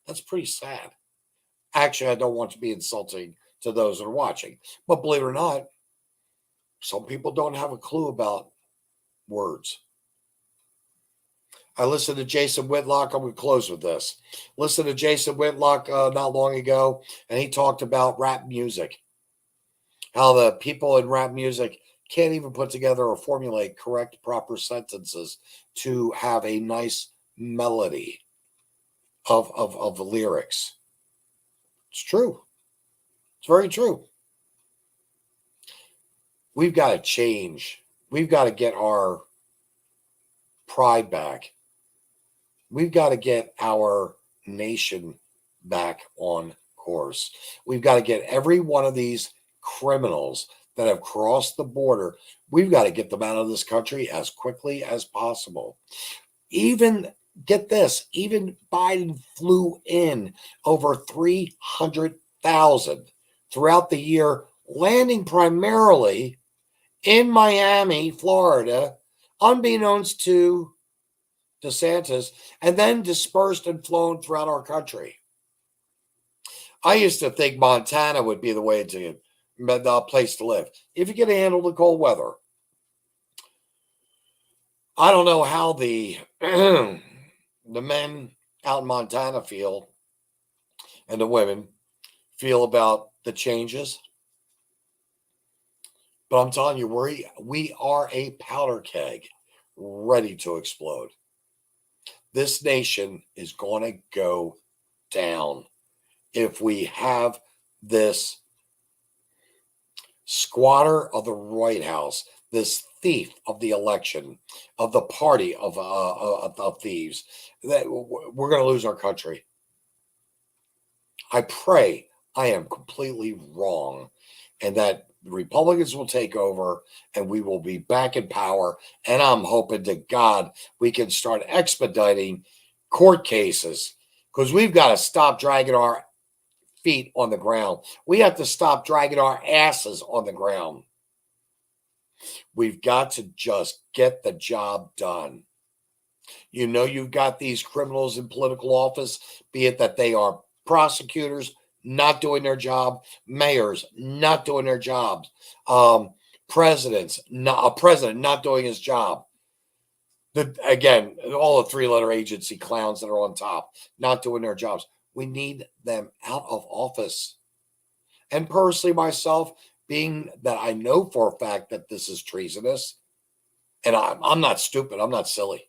That's pretty sad. Actually, I don't want to be insulting to those that are watching. But believe it or not, some people don't have a clue about words. I listened to Jason Whitlock. I'm going to close with this. Listen to Jason Whitlock not long ago, and he talked about rap music. How the people in rap music can't even put together or formulate correct, proper sentences to have a nice melody of lyrics. It's true. It's very true. We've got to change. We've got to get our pride back. We've got to get our nation back on course. We've got to get every one of these criminals that have crossed the border, we've got to get them out of this country as quickly as possible. Even, get this, even Biden flew in over 300,000 throughout the year, landing primarily in Miami, Florida, unbeknownst to DeSantis, and then dispersed and flown throughout our country. I used to think Montana would be the way to the place to live if you can handle the cold weather. I don't know how the the men out in Montana feel and the women feel about the changes. But I'm telling you, we are a powder keg ready to explode. This nation is going to go down if we have this squatter of the White House, this thief of the election, of the party of thieves, that we're going to lose our country. I pray I am completely wrong and that the Republicans will take over and we will be back in power. And I'm hoping to God we can start expediting court cases because we've got to stop dragging our feet on the ground. We have to stop dragging our asses on the ground. We've got to just get the job done. You know, you've got these criminals in political office, be it that they are prosecutors not doing their job, mayors not doing their jobs, a president not doing his job. Again, all the three-letter agency clowns that are on top, not doing their jobs. We need them out of office. And personally, myself, being that I know for a fact that this is treasonous, and I'm not stupid, I'm not silly.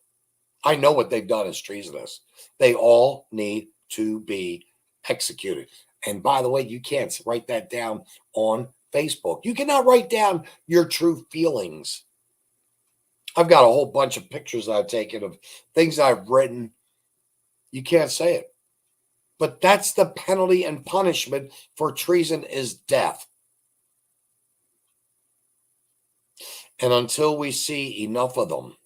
I know what they've done is treasonous. They all need to be executed. And by the way, you can't write that down on Facebook. You cannot write down your true feelings. I've got a whole bunch of pictures I've taken of things I've written You can't say it. But that's the penalty and punishment for treason is death. And until we see enough of them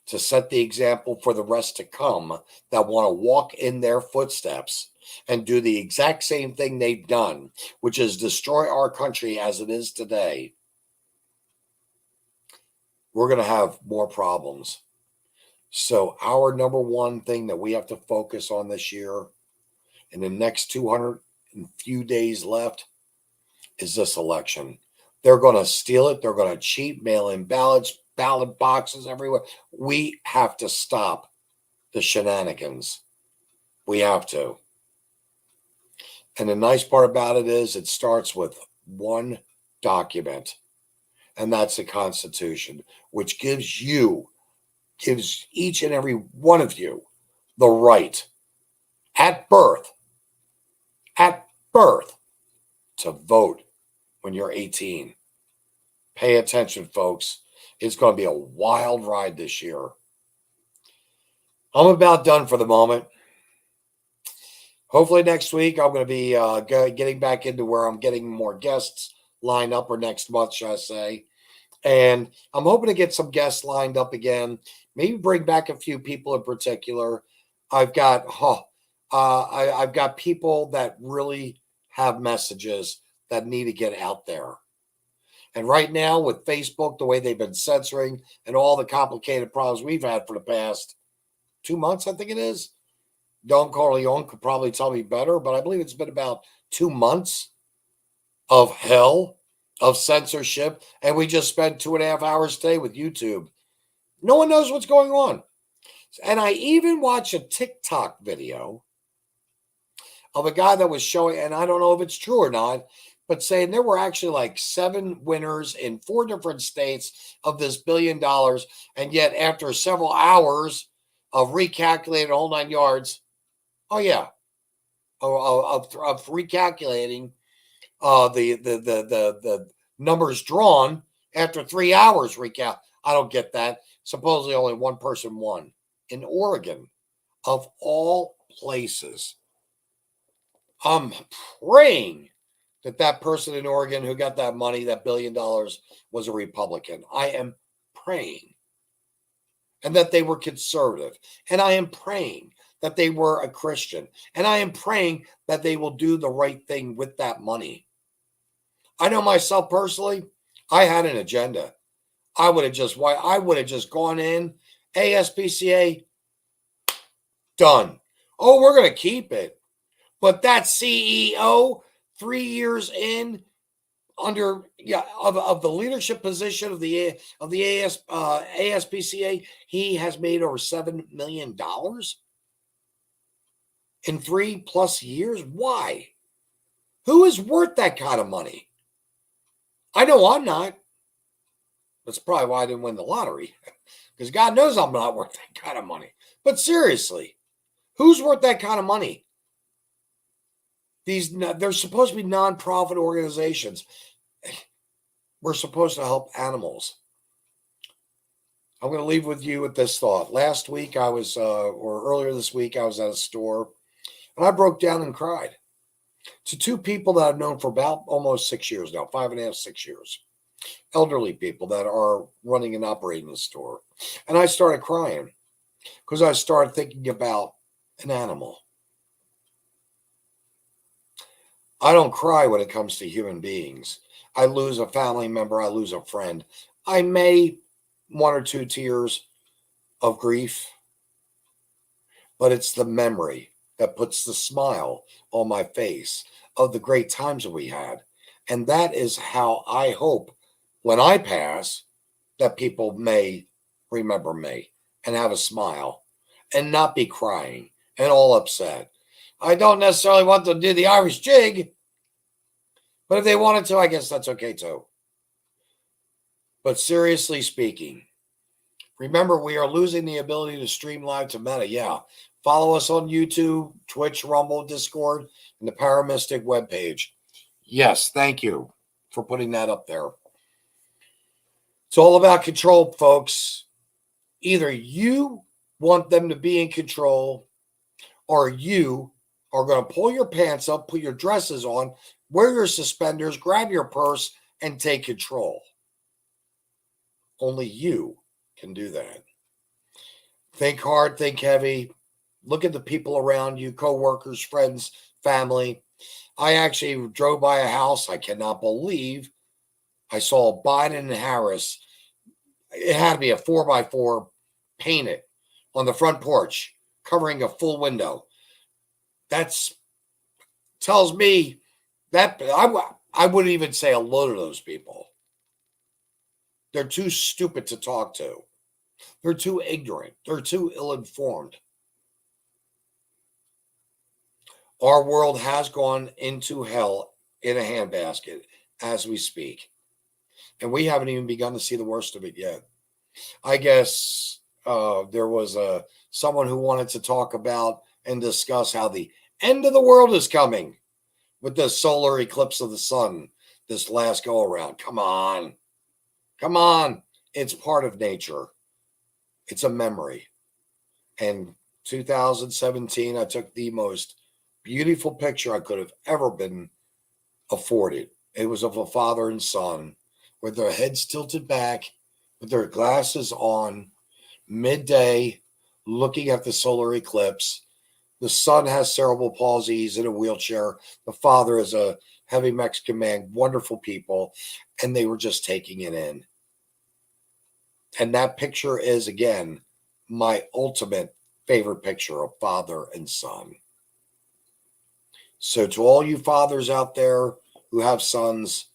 to set the example for the rest to come that want to walk in their footsteps and do the exact same thing they've done, which is destroy our country as it is today, we're going to have more problems. So our number one thing that we have to focus on this year in the next 200 and few days left is this election. They're going to steal it. They're going to cheat, mail in ballots, ballot boxes everywhere. We have to stop the shenanigans. We have to. And the nice part about it is it starts with one document, and that's the Constitution, which gives each and every one of you the right at birth to vote when you're 18. Pay attention, folks. It's going to be a wild ride this year. I'm about done for the moment. Hopefully next week I'm going to be getting back into where I'm getting more guests lined up, or next month, should I say. And I'm hoping to get some guests lined up again. Maybe bring back a few people in particular. I've got people that really have messages that need to get out there. And right now with Facebook, the way they've been censoring and all the complicated problems we've had for the past 2 months, I think it is. Don Corleone could probably tell me better, but I believe it's been about 2 months of hell, of censorship. And we just spent 2.5 hours today with YouTube. No one knows what's going on. And I even watched a TikTok video of a guy that was showing, and I don't know if it's true or not, but saying there were actually like 7 winners in 4 different states of this $1 billion. And yet after several hours of recalculating the whole 9 yards, of recalculating the numbers drawn after 3 hours I don't get that. Supposedly only one person won in Oregon, of all places. I'm praying that person in Oregon who got that money, that $1 billion, was a Republican. I am praying. And that they were conservative. And I am praying that they were a Christian. And I am praying that they will do the right thing with that money. I know myself personally, I had an agenda. I would have just gone in, ASPCA, done. Oh, we're going to keep it. But that CEO, 3 years in, under of the leadership position of the ASPCA, he has made over $7 million in 3+ years. Why? Who is worth that kind of money? I know I'm not. That's probably why I didn't win the lottery, because God knows I'm not worth that kind of money. But seriously, who's worth that kind of money? They're supposed to be nonprofit organizations. We're supposed to help animals. I'm going to leave with you with this thought. Last week or earlier this week, I was at a store, and I broke down and cried to 2 people that I've known for about almost 6 years now, 5.5, 6 years. Elderly people that are running and operating the store. And I started crying because I started thinking about an animal. I don't cry when it comes to human beings. I lose a family member. I lose a friend. I may 1 or 2 tears of grief, but it's the memory that puts the smile on my face of the great times that we had. And that is how I hope when I pass that people may remember me and have a smile and not be crying and all upset. I don't necessarily want them to do the Irish jig, but if they wanted to, I guess that's okay too. But seriously speaking, remember, we are losing the ability to stream live to Meta. Yeah. Follow us on YouTube, Twitch, Rumble, Discord, and the Paramistic webpage. Yes, thank you for putting that up there. It's all about control, folks. Either you want them to be in control, or you are going to pull your pants up, put your dresses on, wear your suspenders, grab your purse, and take control. Only you can do that. Think hard, think heavy. Look at the people around you, coworkers, friends, family. I actually drove by a house. I cannot believe I saw Biden and Harris. It had to be a 4x4 painted on the front porch, covering a full window. That's tells me that I wouldn't even say hello to those people. They're too stupid to talk to. They're too ignorant. They're too ill-informed. Our world has gone into hell in a handbasket as we speak. And we haven't even begun to see the worst of it yet. I guess there was someone who wanted to talk about and discuss how the end of the world is coming with the solar eclipse of the sun this last go around. Come on. Come on. It's part of nature. It's a memory. And 2017, I took the most beautiful picture I could have ever been afforded. It was of a father and son with their heads tilted back, with their glasses on, midday, looking at the solar eclipse. The son has cerebral palsy. He's in a wheelchair. The father is a heavy Mexican man, wonderful people, and they were just taking it in. And that picture is, again, my ultimate favorite picture of father and son. So to all you fathers out there who have sons,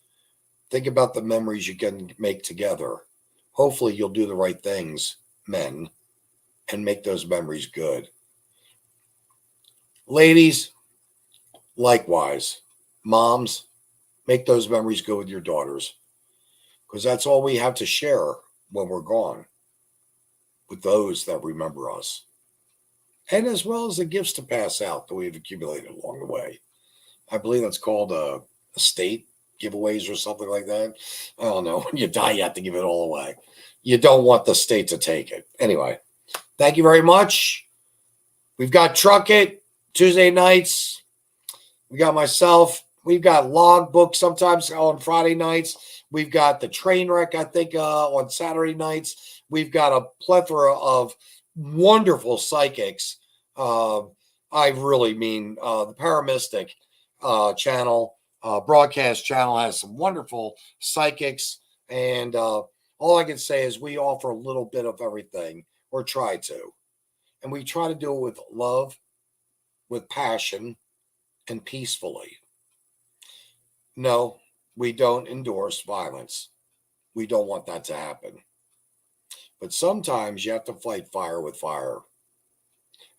think about the memories you can make together. Hopefully you'll do the right things, men, and make those memories good. Ladies, likewise. Moms, make those memories good with your daughters, because that's all we have to share when we're gone with those that remember us. And as well as the gifts to pass out that we've accumulated along the way. I believe that's called estate giveaways or something like that. I don't know. When you die, you have to give it all away. You don't want the state to take it. Anyway, thank you very much. We've got Truck It Tuesday nights. We got myself. We've got Logbook sometimes on Friday nights. We've got the Trainwreck, I think, on Saturday nights. We've got a plethora of wonderful psychics. I really mean the Paramystic channel, broadcast channel has some wonderful psychics. And all I can say is we offer a little bit of everything, or try to. And we try to do it with love, with passion, and peacefully. No, we don't endorse violence. We don't want that to happen. But sometimes you have to fight fire with fire.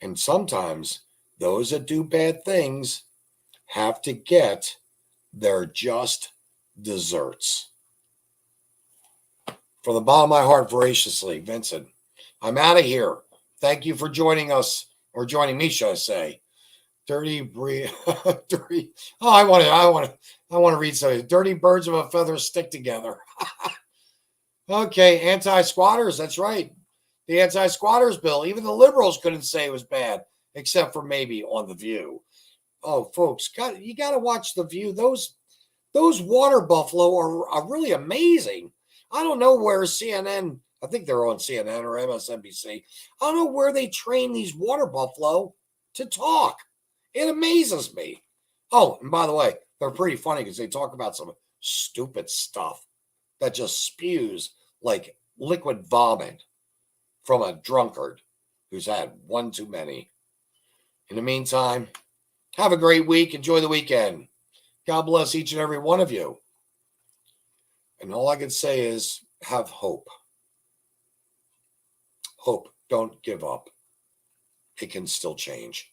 And sometimes those that do bad things have to get their just desserts. From the bottom of my heart, voraciously, Vincent, I'm out of here. Thank you for joining us, or joining me, should I say. Dirty. Oh, I want to read something. Dirty birds of a feather stick together. Okay, anti-squatters. That's right. The anti-squatters bill. Even the liberals couldn't say it was bad, except for maybe on The View. Oh, folks, you got to watch The View. Those water buffalo are really amazing. I don't know where CNN. I think they're on CNN or MSNBC. I don't know where they train these water buffalo to talk. It amazes me. Oh, and by the way, they're pretty funny because they talk about some stupid stuff that just spews like liquid vomit from a drunkard who's had one too many. In the meantime, have a great week. Enjoy the weekend. God bless each and every one of you. And all I can say is have hope. Hope. Don't give up. It can still change.